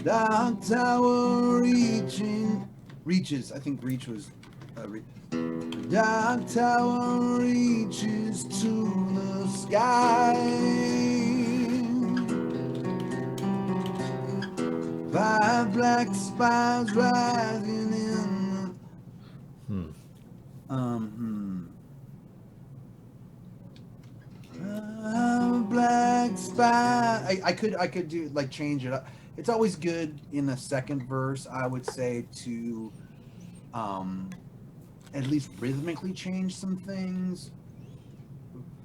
Dark tower reaches. I think reach was. Dark tower reaches to the sky. 5 black spires rising in the. Black spire. I could do like change it up. It's always good in the second verse, I would say, to at least rhythmically change some things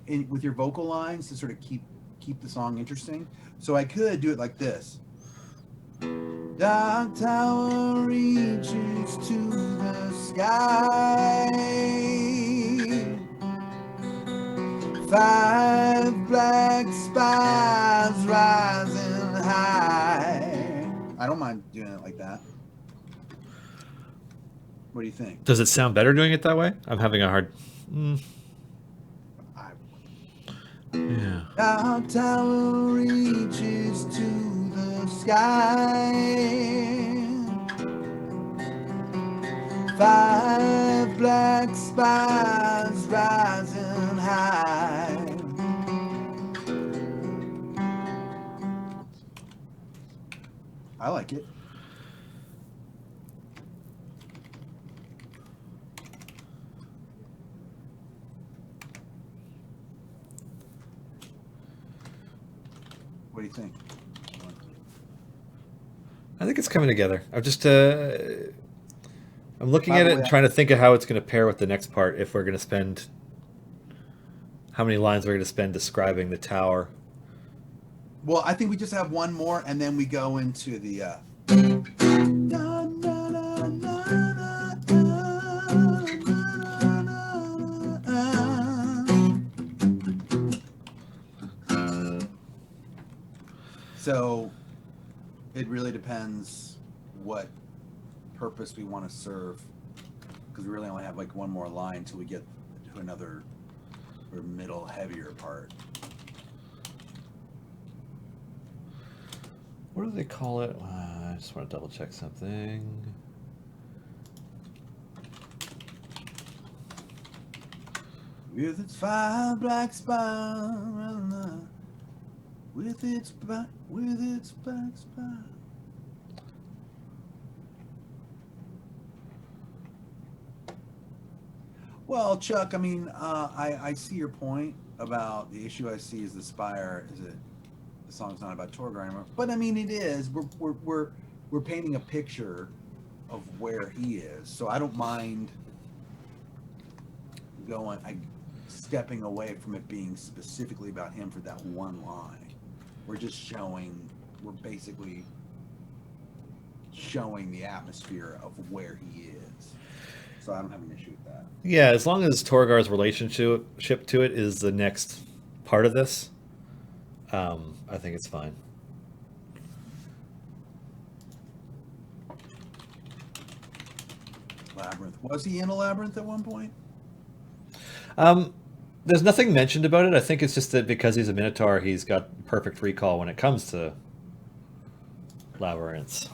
with your vocal lines to sort of keep the song interesting. So I could do it like this. Dark tower reaches to the sky. 5 black spires rising high. I don't mind doing it like that. What do you think? Does it sound better doing it that way? I'm having a hard. Yeah. Our tower reaches to the sky. 5 black spires rising high. I like it. What do you think? I think it's coming together. I'm just I'm looking at it and trying to think of how it's going to pair with the next part. If we're going to spend how many lines we're going to spend describing the tower. Well, I think we just have one more, and then we go into the. So, it really depends what purpose we want to serve, because we really only have like one more line till we get to another or middle heavier part. What do they call it? I just want to double check something. With its 5 black spires, with its black spire. Well, Chuck, I mean, I see your point about the issue I see is the spire. Is it the song's not about Torogar anymore? But I mean, it is. We're painting a picture of where he is. So I don't mind stepping away from it being specifically about him for that one line. We're basically showing the atmosphere of where he is. So I don't have an issue with that. Yeah, as long as Torogar's relationship to it is the next part of this, I think it's fine. Labyrinth. Was he in a labyrinth at one point? There's nothing mentioned about it. I think it's just that because he's a Minotaur, he's got perfect recall when it comes to labyrinths.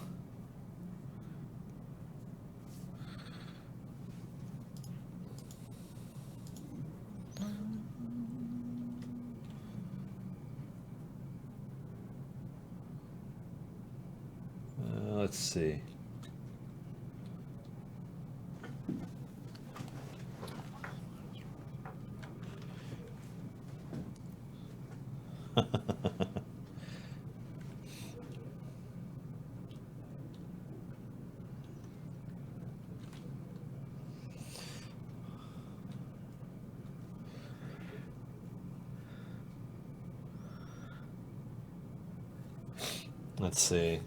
Let's see. Let's see.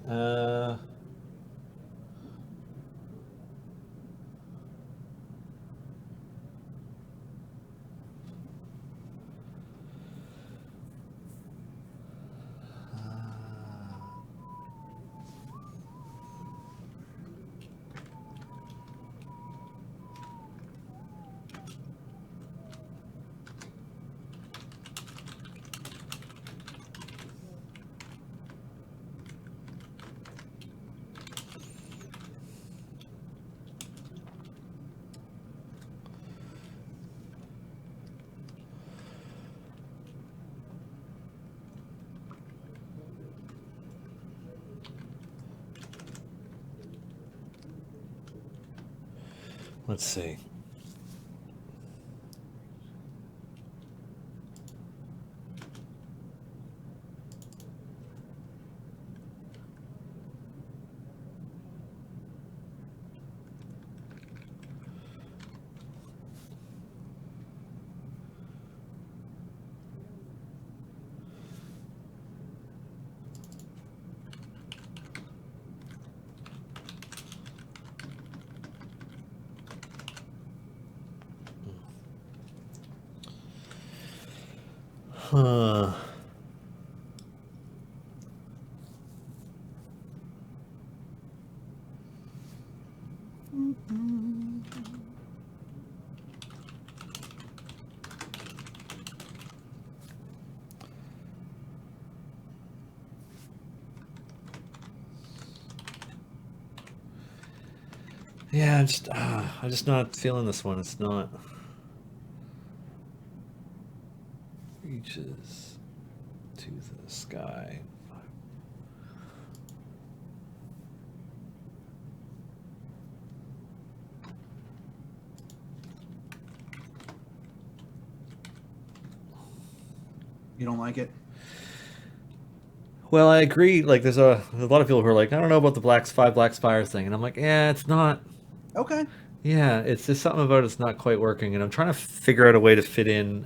Let's see. Huh. Yeah, I'm just not feeling this one. It's not. Reaches to the sky. You don't like it? Well, I agree. Like, there's a lot of people who are like, I don't know about the five black spires thing, and I'm like, yeah, it's not. Okay. Yeah, it's just something about it's not quite working, and I'm trying to figure out a way to fit in,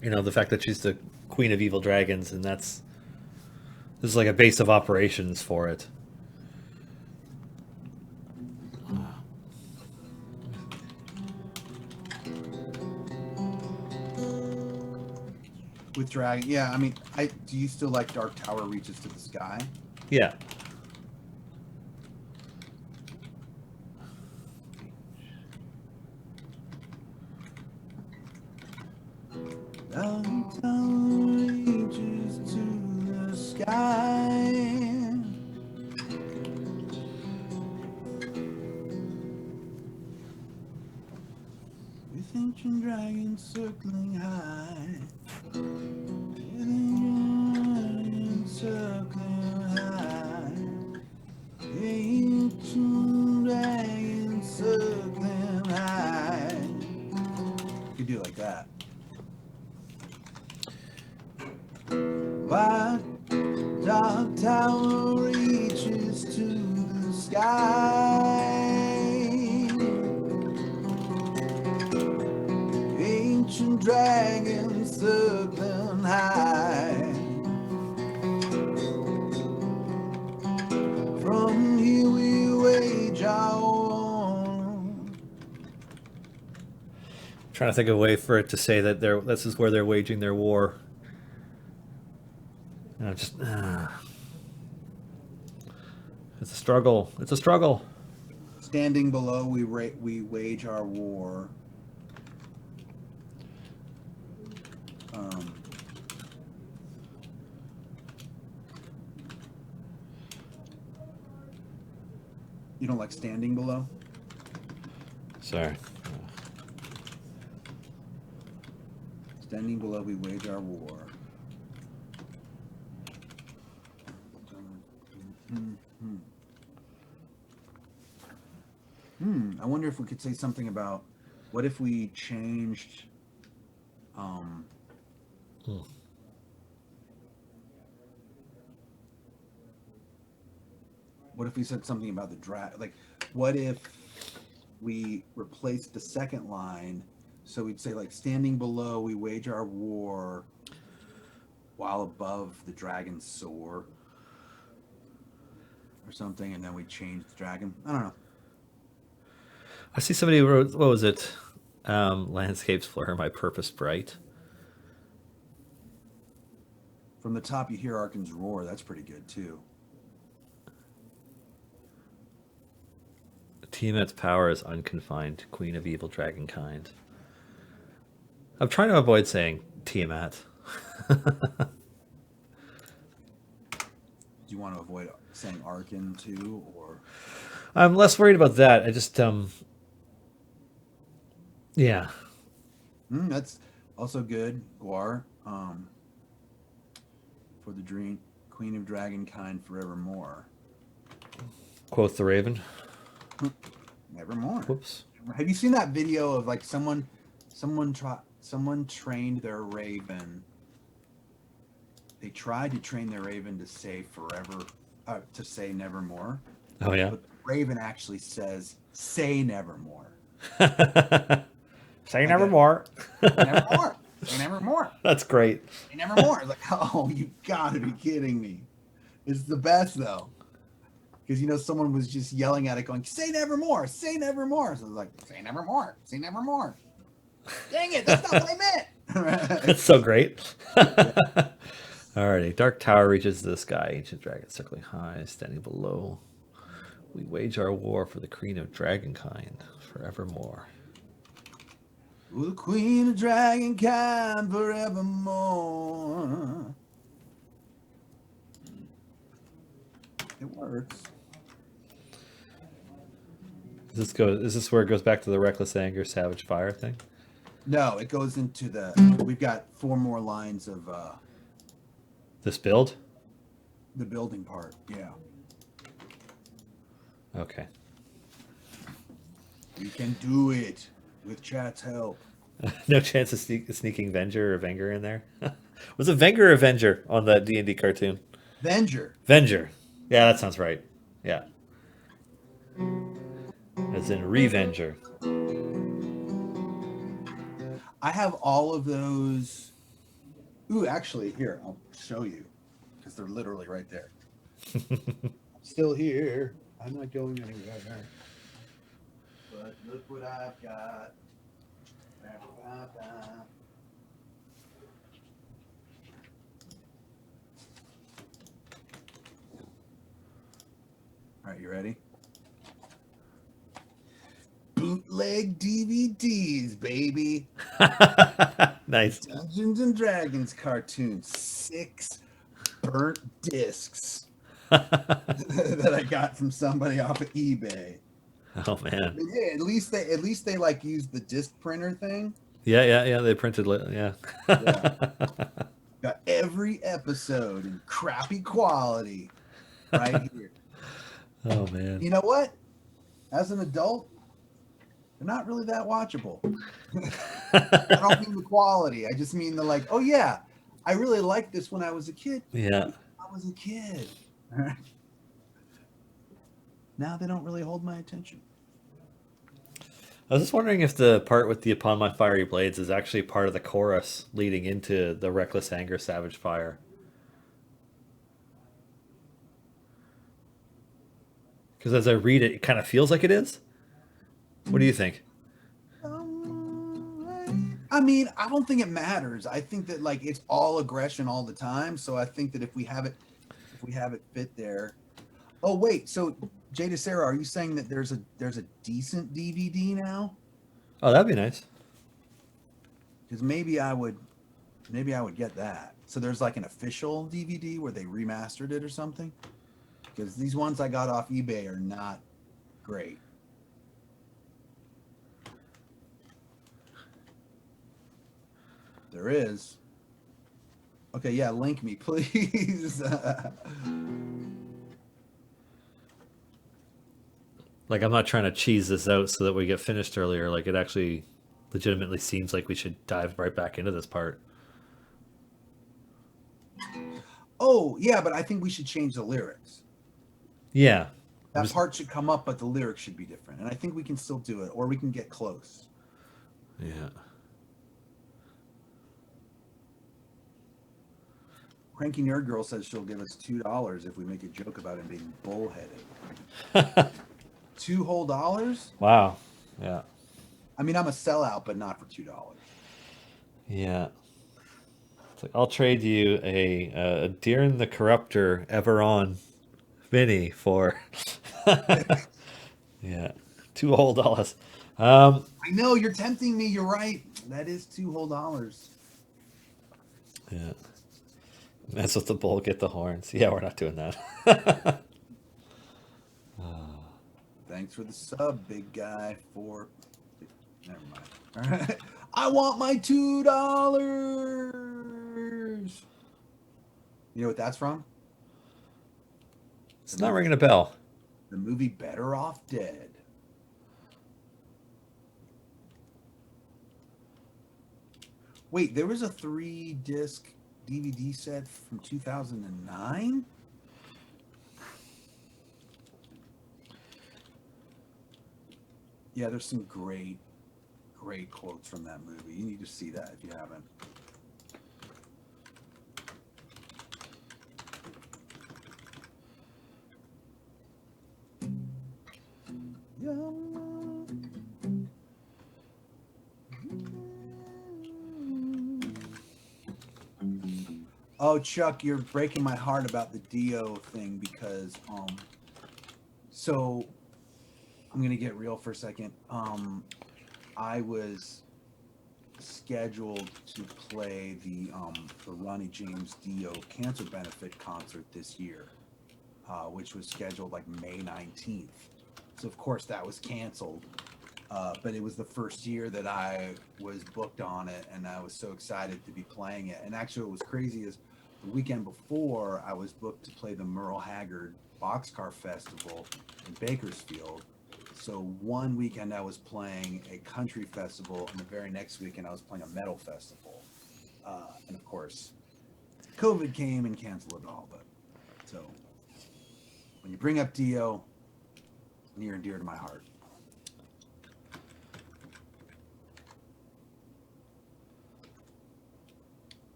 the fact that she's the queen of evil dragons, and this is like a base of operations for it. With dragon, yeah. I mean, do you still like Dark Tower reaches to the sky? Yeah. Dark Tower reaches to the sky. With ancient dragons circling high. Circling high. Ancient dragons circling high. You could do it like that. But Dark Tower reaches to the sky. Ancient dragons circling high. From here we wage our war. Trying to think of a way for it to say that this is where they're waging their war. Just it's a struggle. It's a struggle. Standing below, we wage our war. You don't like standing below? Sorry. Standing below, we wage our war. I wonder if we could say something about what if we changed what if we said something about the draft? Like, what if we replaced the second line? So we'd say, like, standing below, we wage our war, while above the dragons soar, or something, and then we change the dragon. I don't know. I see somebody wrote, what was it? Landscapes flare my purpose bright. From the top, you hear Arkan's roar. That's pretty good, too. Tiamat's power is unconfined, queen of evil dragon kind. I'm trying to avoid saying Tiamat. Do you want to avoid saying Arkan, too, or? I'm less worried about that. I just, yeah. That's also good, Guar. For the dream, queen of dragon kind forevermore. Quoth the raven. Nevermore. Whoops. Have you seen that video of like someone trained their raven? They tried to train their raven to say forever, to say nevermore. Oh yeah. But the raven actually says, "Say nevermore." Say nevermore. Nevermore. Say nevermore. That's great. Say nevermore. It's like, oh, you gotta be kidding me. It's the best though. Because someone was just yelling at it, going, "Say nevermore, say nevermore." So I was like, "Say nevermore, say nevermore." Dang it, that's not what I meant. That's so great. Alrighty. Dark tower reaches the sky. Ancient dragon circling high, standing below. We wage our war for the queen of dragonkind forevermore. Ooh, the queen of dragonkind forevermore. It works. Is this where it goes back to the reckless anger, savage fire thing? No, it goes into we've got 4 more lines of This build? the building part. Yeah. Okay. You can do it with chat's help. No chance of sneaking Venger or Venger in there? Was it Venger or Avenger on the D&D cartoon? Venger. Venger. Yeah, that sounds right. Yeah. As in Revenger. I have all of those. Ooh, actually, here, I'll show you. Because they're literally right there. I'm still here. I'm not going anywhere. But look what I've got. All right, you ready? Bootleg DVDs, baby. Nice. Dungeons and Dragons cartoons. 6 burnt discs that I got from somebody off of eBay. Oh man. Yeah, at least they like use the disc printer thing. Yeah. They printed it. Yeah. Got every episode in crappy quality right here. Oh man. You know what? As an adult, they're not really that watchable. I don't mean the quality. I just mean the like, oh yeah, I really liked this when I was a kid. Yeah. I was a kid. Now they don't really hold my attention. I was just wondering if the part with the Upon My Fiery Blades is actually part of the chorus leading into the Reckless Anger, Savage Fire. Because as I read it, it kind of feels like it is. What do you think? I mean, I don't think it matters. I think that like it's all aggression all the time. So I think that if we have it fit there. Oh wait, so Jada Sarah, are you saying that there's a decent DVD now? Oh, that'd be nice. Because maybe I would get that. So there's like an official DVD where they remastered it or something. Because these ones I got off eBay are not great. There is. Okay, yeah, link me, please. Like, I'm not trying to cheese this out so that we get finished earlier. Like, it actually legitimately seems like we should dive right back into this part. Oh, yeah, but I think we should change the lyrics. Yeah. That part should come up, but the lyrics should be different. And I think we can still do it, or we can get close. Yeah. Cranky Nerd Girl says she'll give us $2 if we make a joke about him being bullheaded. $2 whole dollars? Wow. Yeah. I mean, I'm a sellout, but not for $2. Yeah. It's like, I'll trade you a Deern the Corruptor Everon Mini for yeah, $2 whole dollars. I know you're tempting me. You're right. That is $2 whole dollars. Yeah. Mess with the bull, get the horns. Yeah, we're not doing that. Thanks for the sub, big guy. Never mind. All right. I want my $2. You know what that's from? It's not ringing a bell. The movie Better Off Dead. Wait, there was a 3-disc DVD set from 2009? Yeah, there's some great quotes from that movie. You need to see that if you haven't. Oh, Chuck, you're breaking my heart about the Dio thing because so I'm gonna get real for a second. I was scheduled to play the Ronnie James Dio cancer benefit concert this year, which was scheduled like May 19th. So of course that was canceled. But it was the first year that I was booked on it, and I was so excited to be playing it. And actually, what was crazy is the weekend before, I was booked to play the Merle Haggard Boxcar Festival in Bakersfield. So one weekend I was playing a country festival, and the very next weekend I was playing a metal festival. And of course, COVID came and canceled it all. But so when you bring up Dio, near and dear to my heart.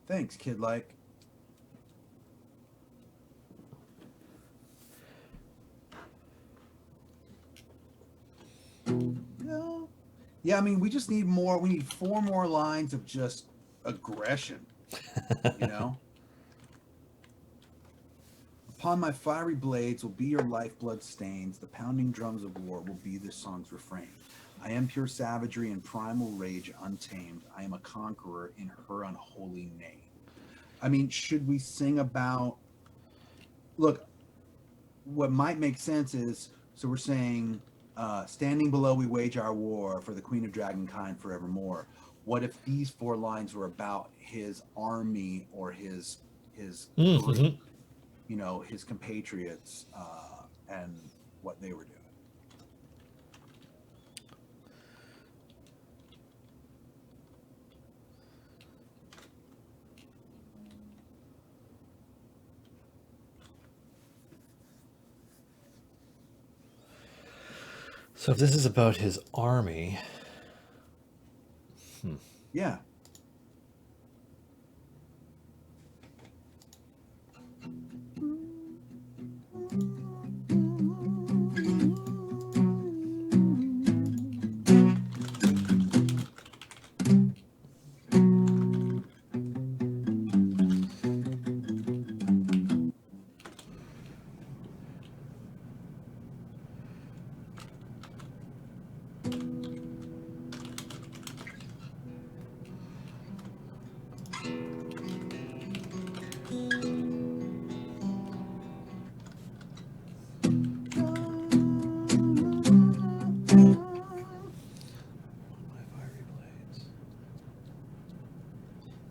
Thanks, Kid Like. Yeah, I mean, we just need more. We need 4 more lines of just aggression, you know? Upon my fiery blades will be your lifeblood stains. The pounding drums of war will be this song's refrain. I am pure savagery and primal rage untamed. I am a conqueror in her unholy name. I mean, should we sing about... Look, what might make sense is, so we're saying, standing below we wage our war for the queen of dragonkind forevermore. What if these 4 lines were about his army or his group, you know, his compatriots, and what they were doing? So if this is about his army... Yeah.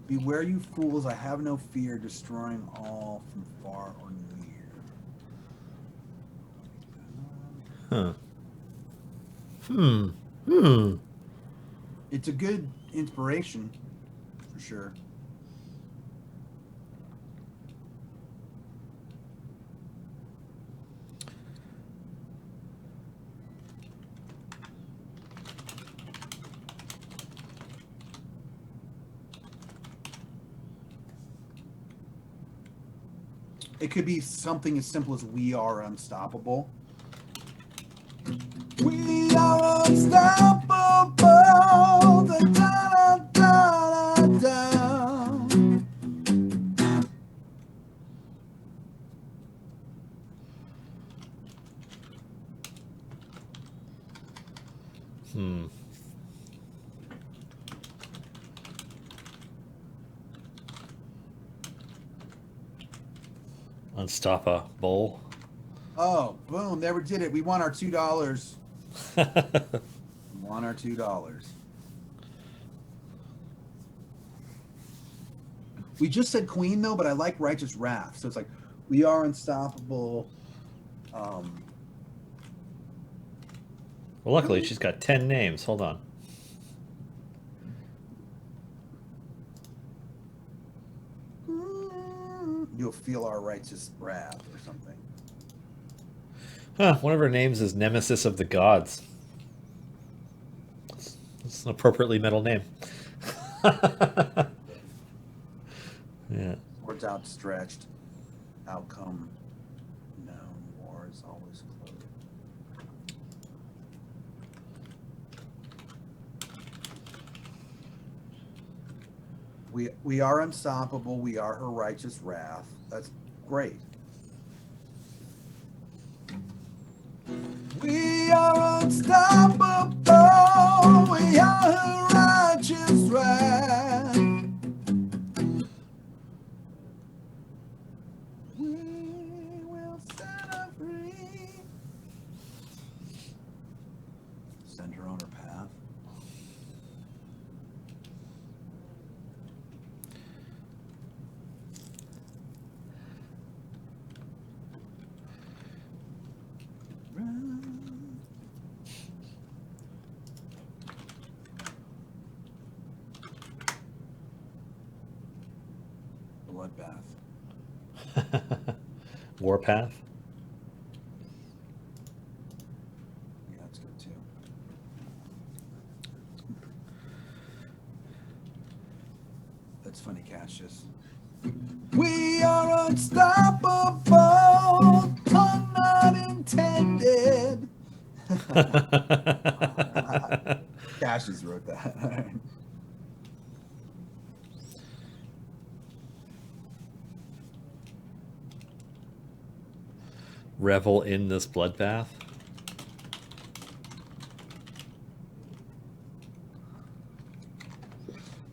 Beware you fools, I have no fear, destroying all from far or near. It's a good inspiration, for sure. It could be something as simple as "We are unstoppable." We are unstoppable. Da, da, da, da, da. Unstoppable. Oh, boom! Never did it. We won our $2. We won our $2. We just said Queen though, but I like Righteous Wrath, so it's like We are unstoppable. Well, luckily she's got 10 names. Hold on. You'll feel our righteous wrath or something. Huh, one of her names is Nemesis of the Gods. It's an appropriately metal name. Yeah. Swords outstretched. Outcome known. War is always close. We are unstoppable. We are her righteous wrath. That's great. We are unstoppable. We are her righteous wrath. We will set her free. Send her on her path. Bloodbath. Warpath. Yeah, that's good too. That's funny, Cassius. We are unstoppable. Pun not intended. Cassius wrote that. Revel in this bloodbath.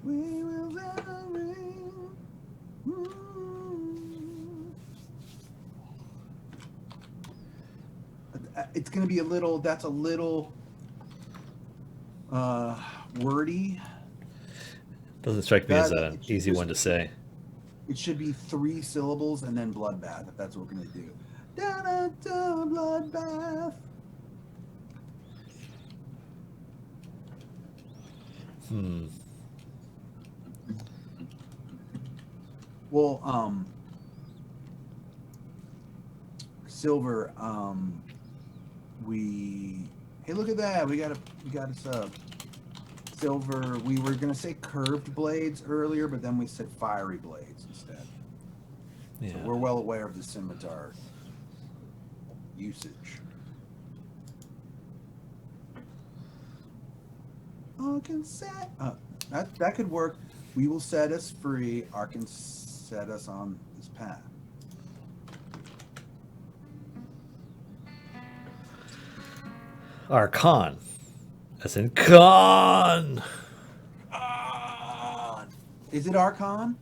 We will set her free. It's going to be a little, that's a little wordy. Doesn't strike me as That- an easy one to say. It should be 3 syllables and then bloodbath, if that's what we're going to do. Da-da-da, bloodbath. Well, Silver, hey, look at that. We got a sub. Silver, we were going to say curved blades earlier, but then we said fiery blades instead. Yeah. So we're well aware of the scimitar usage. Arkan set that could work. We will set us free. Arkan set us on this path. Archon. As in con. Is it Archon?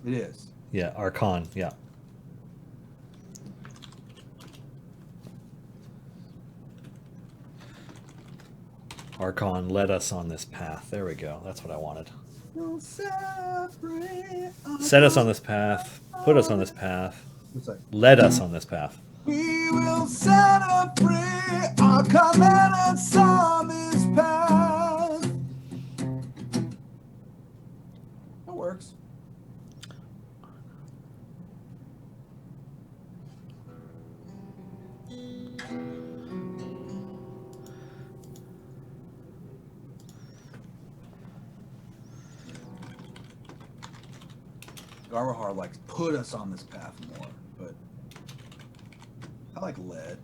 It is. Yeah, Archon. Yeah. Archon led us on this path. There we go. That's what I wanted. We'll set her free. Set us on this path. Put us on this path. It's like Led us on this path. We will set her free. Our commandments on this path. that works. Garwahar likes put us on this path more, but I like lead.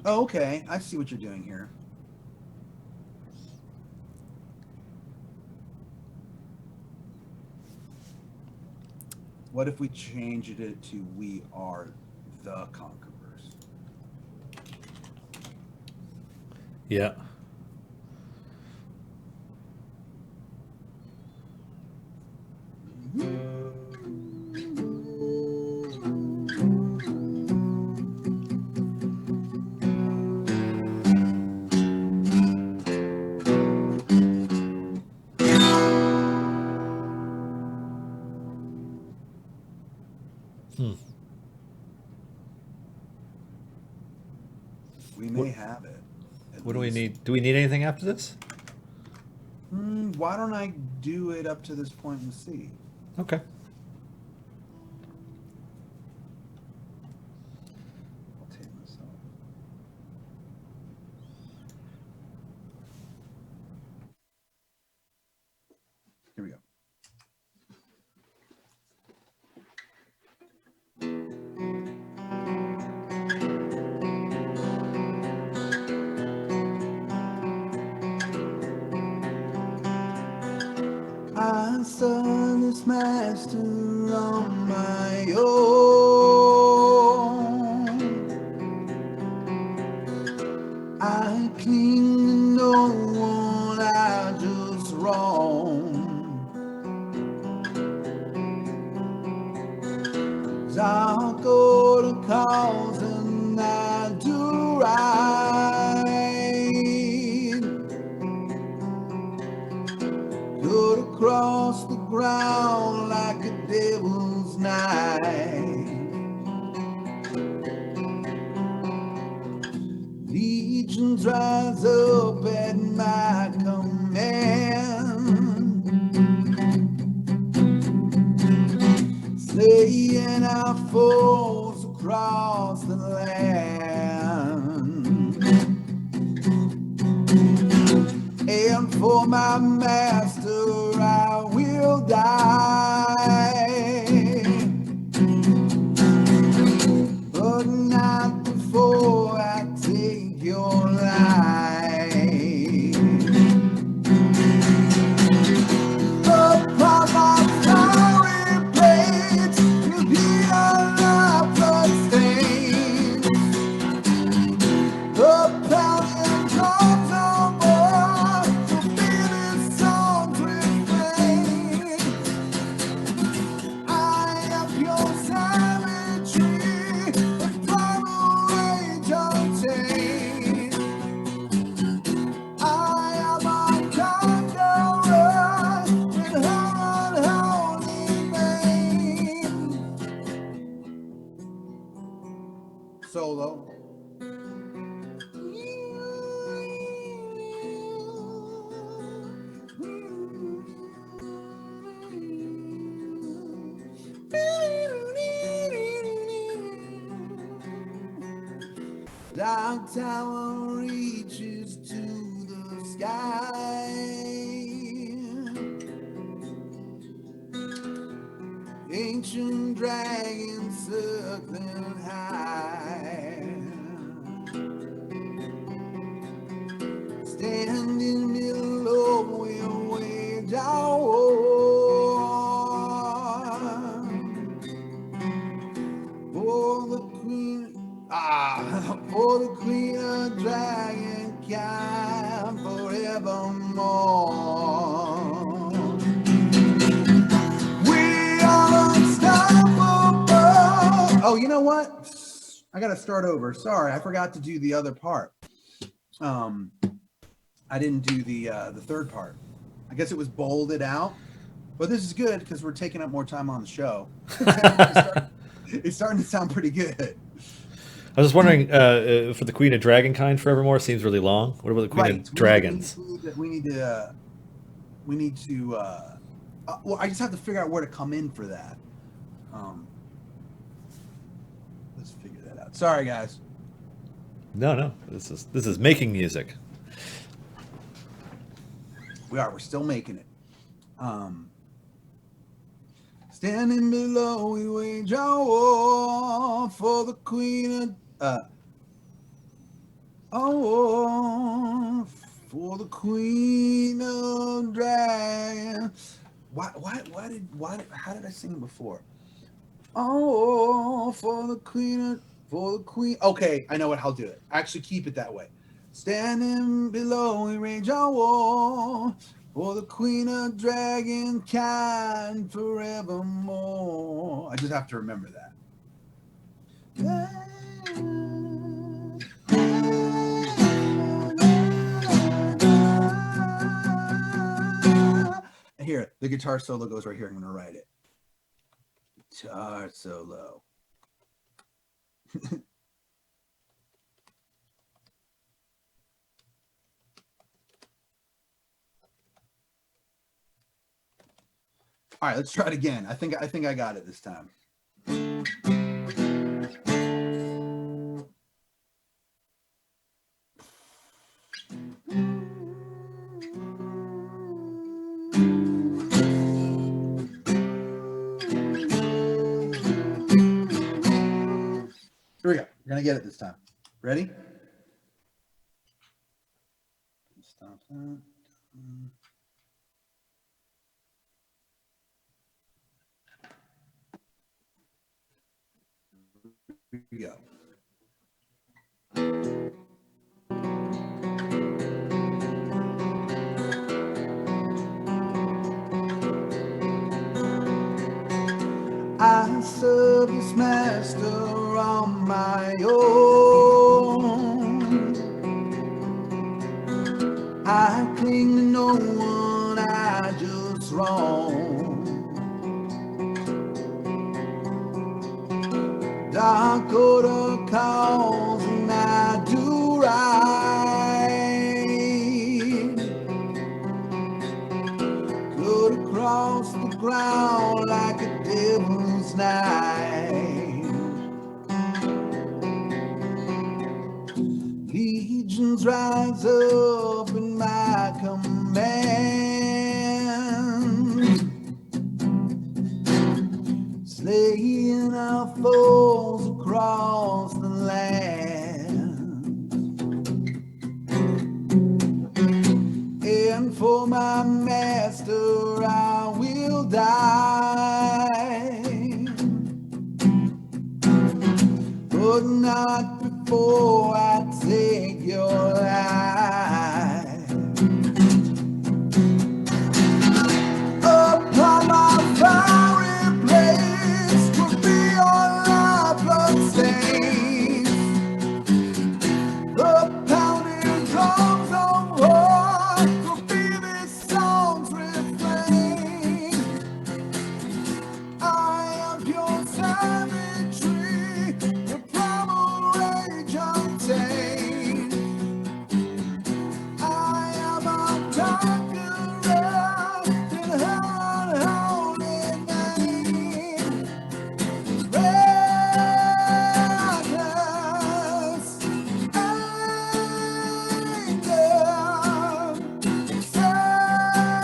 Oh, okay. I see what you're doing here. What if we changed it to we are the conquerors? Yeah. We may have it. At What do we least. need? Do we need anything after this? Why don't I do it up to this point and see? Okay. I'll take this off. Here we go. I saw this master on my own. I cling to no one, I just roam. I'll go to cause and I do right. Good across the ground like a devil's knife. Legions rise up at my command, slaying our foes across the land. And for my master I will die, but not before I take your life. Upon my fiery blades will be our blood stains. The pounding drums of war will be this song's refrain. I am your savagery, the primal rage untamed. I am a conqueror with her unholy name. Solo. Dark tower reaches to the sky. Ancient dragons circling high. Standing below, we'll wage our war for the queen. For the queen of dragon kind forevermore. We are unstoppable. Oh, you know what? I gotta start over. Sorry, I forgot to do the other part. I didn't do the third part. I guess it was bolded out, but this is good because we're taking up more time on the show. It's starting to sound pretty good. I was just wondering, for the Queen of Dragonkind Forevermore seems really long. What about the Queen of Dragons? We need to. Well, I just have to figure out where to come in for that. Let's figure that out. Sorry, guys. No. This is making music. We're still making it. Standing below, we wage our war for the queen of for the queen of dragons. How did I sing it before? Oh, for the queen. Okay, I know what. I'll do it. Actually, keep it that way. Standing below, we wage our war for the queen of dragon kind forevermore. I just have to remember that. Here, the guitar solo goes right here. I'm going to write it. Guitar solo. All right, let's try it again. I think I got it this time. Here we go. We're gonna get it this time. Ready? Stop that. Here we go. I serve this master on my own. I cling to no one, I just roam. Dark order calls and I do right. Cut across the ground like a devil's knife. Legions rise up in my command, slaying our foes across the land. And for my master I will die, but not before I take your life. Upon my fiery place will be your life bloodstains. The pounding drums of war will be this song's refrain. I am pure savagery, your primal rage untamed. I am a conqueror in her unholy name. Reckless anger, savage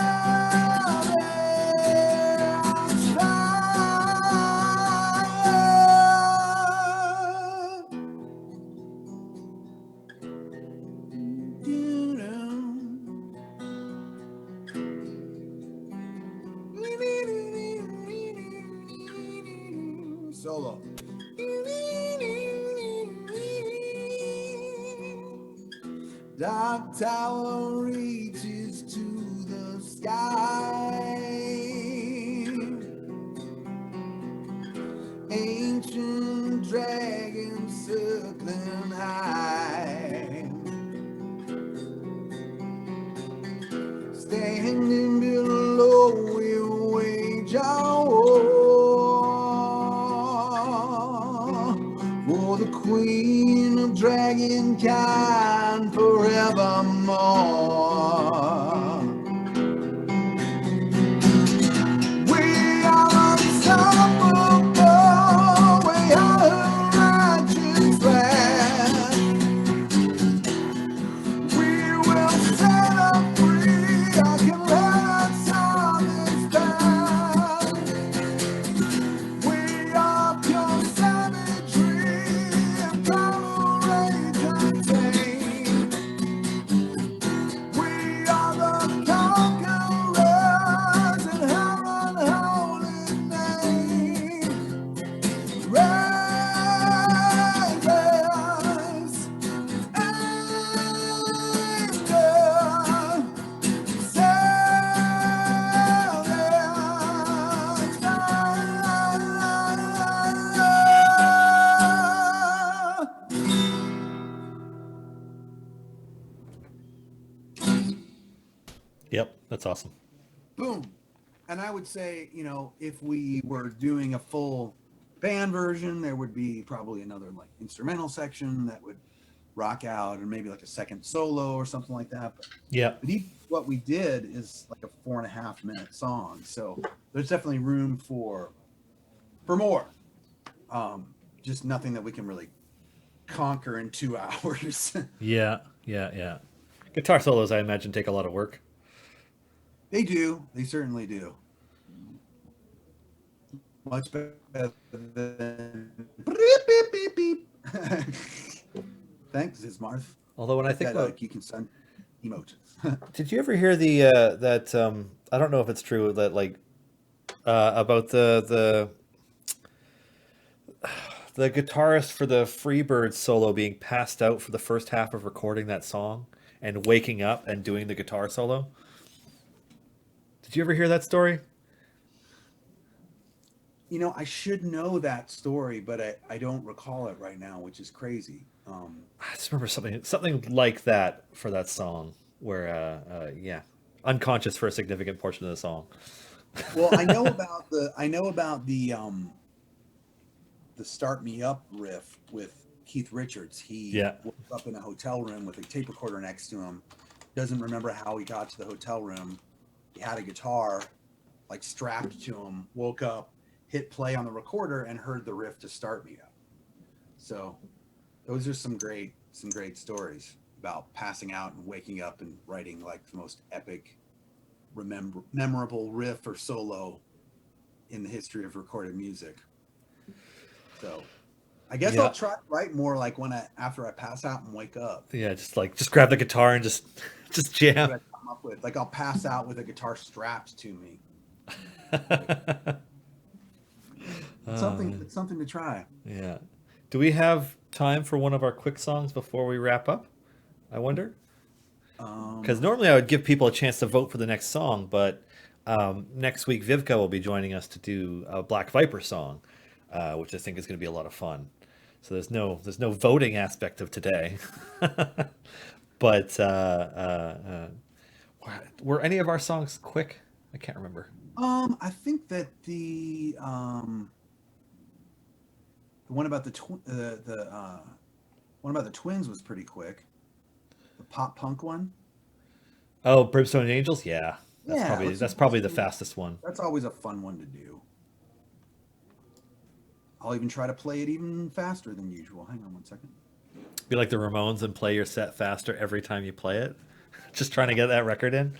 Solo. Dark tower reaches to the sky. Ancient dragon circling high. Standing below, we wage our war for the queen of dragonkind forevermore. We are unstoppable, we are her righteous wrath. We will set her free, I can let us on this path. We are pure savagery and primal rage untamed. We are the conquerors in her unholy name. Rise, Yep, that's awesome. boom. And I would say, if we were doing a full band version. There would be probably another like instrumental section that would rock out, and maybe like a second solo or something like that. Yeah. But even what we did is like a 4.5 minute song, so there's definitely room for more. Just nothing that we can really conquer in 2 hours. Yeah. Guitar solos, I imagine, take a lot of work. They do. They certainly do. Much better than beep, beep, beep, beep. Thanks, Ismarth. Although when I think That, about, you can send emotes. did you ever hear the that I don't know if it's true that like about the guitarist for the Freebird solo being passed out for the first half of recording that song and waking up and doing the guitar solo? Did you ever hear that story? You know, I should know that story, but I don't recall it right now, which is crazy. I just remember something like that for that song where yeah, unconscious for a significant portion of the song. Well, I know about the "Start Me Up" riff with Keith Richards. He woke up in a hotel room with a tape recorder next to him. Doesn't remember how he got to the hotel room. He had a guitar like strapped to him. Woke up, hit play on the recorder, and heard the riff to "Start Me Up." So those are some great stories about passing out and waking up and writing like the most epic, memorable riff or solo in the history of recorded music. So I guess I'll try to write more like after I pass out and wake up. Yeah, just grab the guitar and just jam. What I come up with. Like I'll pass out with a guitar strapped to me. It's something to try. Yeah. Do we have time for one of our quick songs before we wrap up? I wonder. Because normally I would give people a chance to vote for the next song, but next week Vivka will be joining us to do a Black Viper song, which I think is going to be a lot of fun. So there's no voting aspect of today. But were any of our songs quick? I can't remember. I think that the one about the one about the twins was pretty quick. The pop punk one. Oh, Brimstone Angels? Yeah. That's probably the fastest one. That's always a fun one to do. I'll even try to play it even faster than usual. Hang on one second. Be like the Ramones and play your set faster every time you play it. Just trying to get that record in.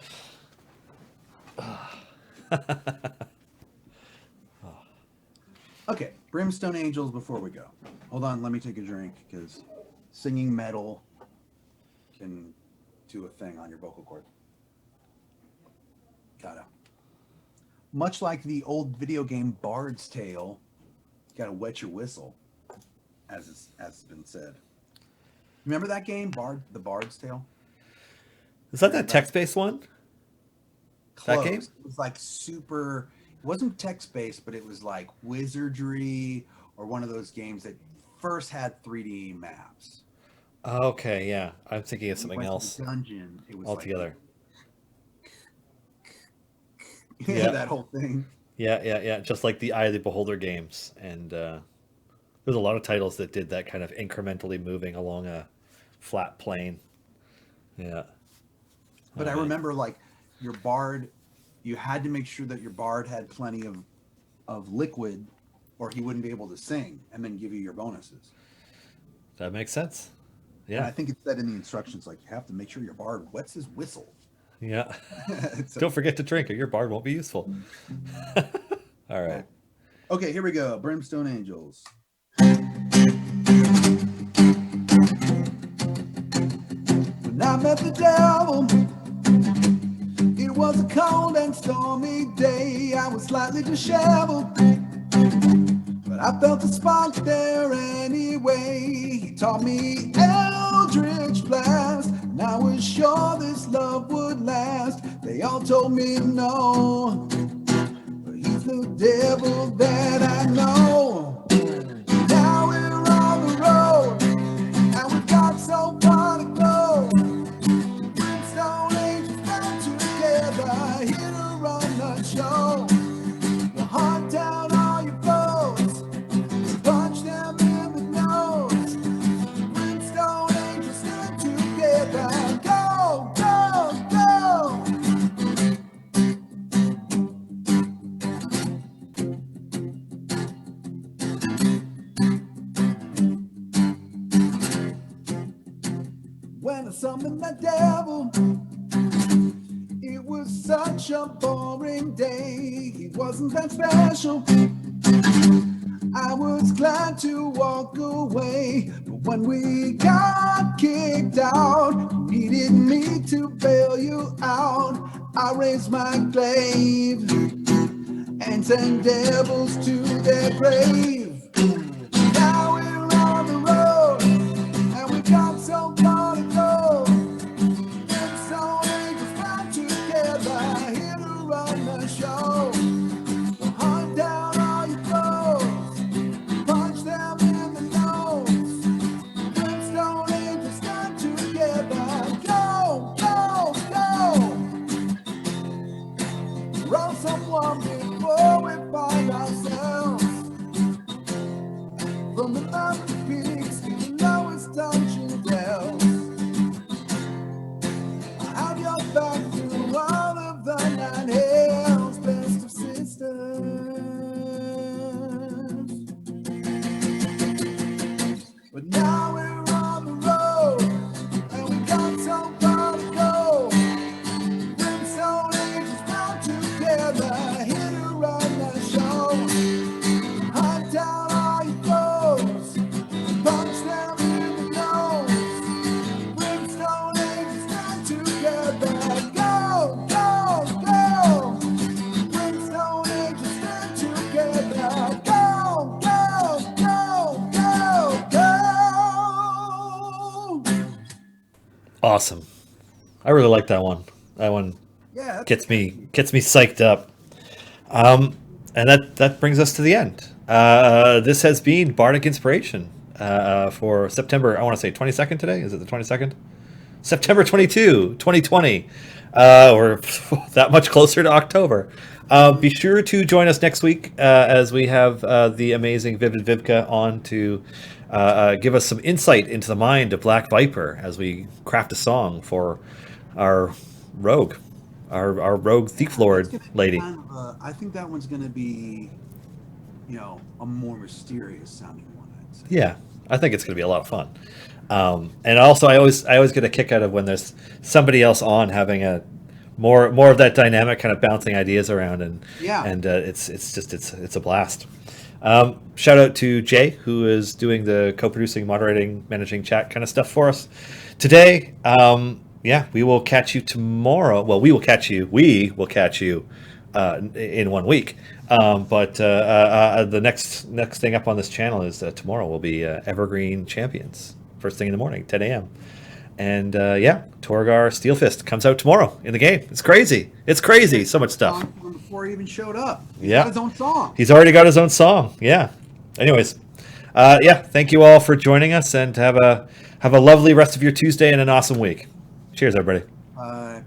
Okay, Brimstone Angels before we go. Hold on, let me take a drink because singing metal can do a thing on your vocal cord. Gotta. Much like the old video game Bard's Tale, you gotta wet your whistle, as has been said. Remember that game, the Bard's Tale? Is that text-based one? Close. That game? It was like super. It wasn't text-based, but it was like wizardry or one of those games that first had 3D maps. Okay, yeah. I'm thinking of something else. Dungeon. It was altogether. Like, yeah, that whole thing. Yeah. Just like the Eye of the Beholder games, and there's a lot of titles that did that kind of incrementally moving along a flat plane. Yeah. But I remember like your bard, you had to make sure that your bard had plenty of liquid, or he wouldn't be able to sing, and then give you your bonuses. That makes sense. Yeah. And I think it said in the instructions like you have to make sure your bard wets his whistle. Yeah. Don't forget to drink or your bard won't be useful. All right. Okay, here we go. Brimstone Angels. When I met the devil, it was a cold and stormy day. I was slightly disheveled, but I felt a spark there anyway. He taught me Eldritch Blast, and I was sure this love would last. They all told me no, but he's the devil that I know. Now we're on the road, and we've got so far to go. Brimstone Angels back together, here to run the show. We'll hunt down all your foes summon the devil. It was such a boring day. He wasn't that special. I was glad to walk away, but when we got kicked out, you needed me to bail you out. I raised my glaive and sent devils to their grave. Now we're on the road, and we got so far to go. Brimstone Angels back together, here to run the show. We'll hunt down all your foes, punch them in the nose. Brimstone Angels stand together, go, go, go. Roll someone before we find ourselves. From the mountain peaks to the lowest dungeon dells, I have your back through all of the 9 hells, best of sisters. But now we're on the road, and we got so far to go. Brimstone Angels bound together, here to run the show. Hunt down all your foes, punch them in the nose. Brimstone Angels stand together, go, go, go. Brimstone Angels stand together, go, go, go, go, go. Awesome. I really like that one. That one Yeah, gets me psyched up. And that brings us to the end. This has been Bardic Inspiration for September, I want to say 22nd today. Is it the 22nd? September 22, 2020. We're that much closer to October. Be sure to join us next week as we have the amazing Vivid Vivka on to give us some insight into the mind of Black Viper as we craft a song for our rogue, our rogue thief lord lady. I think that one's going to be, a more mysterious sounding one, I'd say. Yeah, I think it's going to be a lot of fun. And also, I always get a kick out of when there's somebody else on having a more of that dynamic, kind of bouncing ideas around, and it's a blast. Shout out to Jay, who is doing the co-producing, moderating, managing chat kind of stuff for us today. We will catch you tomorrow. Well, we will catch you in 1 week. But the next thing up on this channel is tomorrow will be Evergreen Champions, first thing in the morning, 10 a.m. And Torogar Steelfist comes out tomorrow in the game. It's crazy. So much stuff. Before he even showed up. He's Yeah. got his own song. He's already got his own song. Yeah. Anyways, thank you all for joining us, and have a lovely rest of your Tuesday and an awesome week. Cheers, everybody. Bye.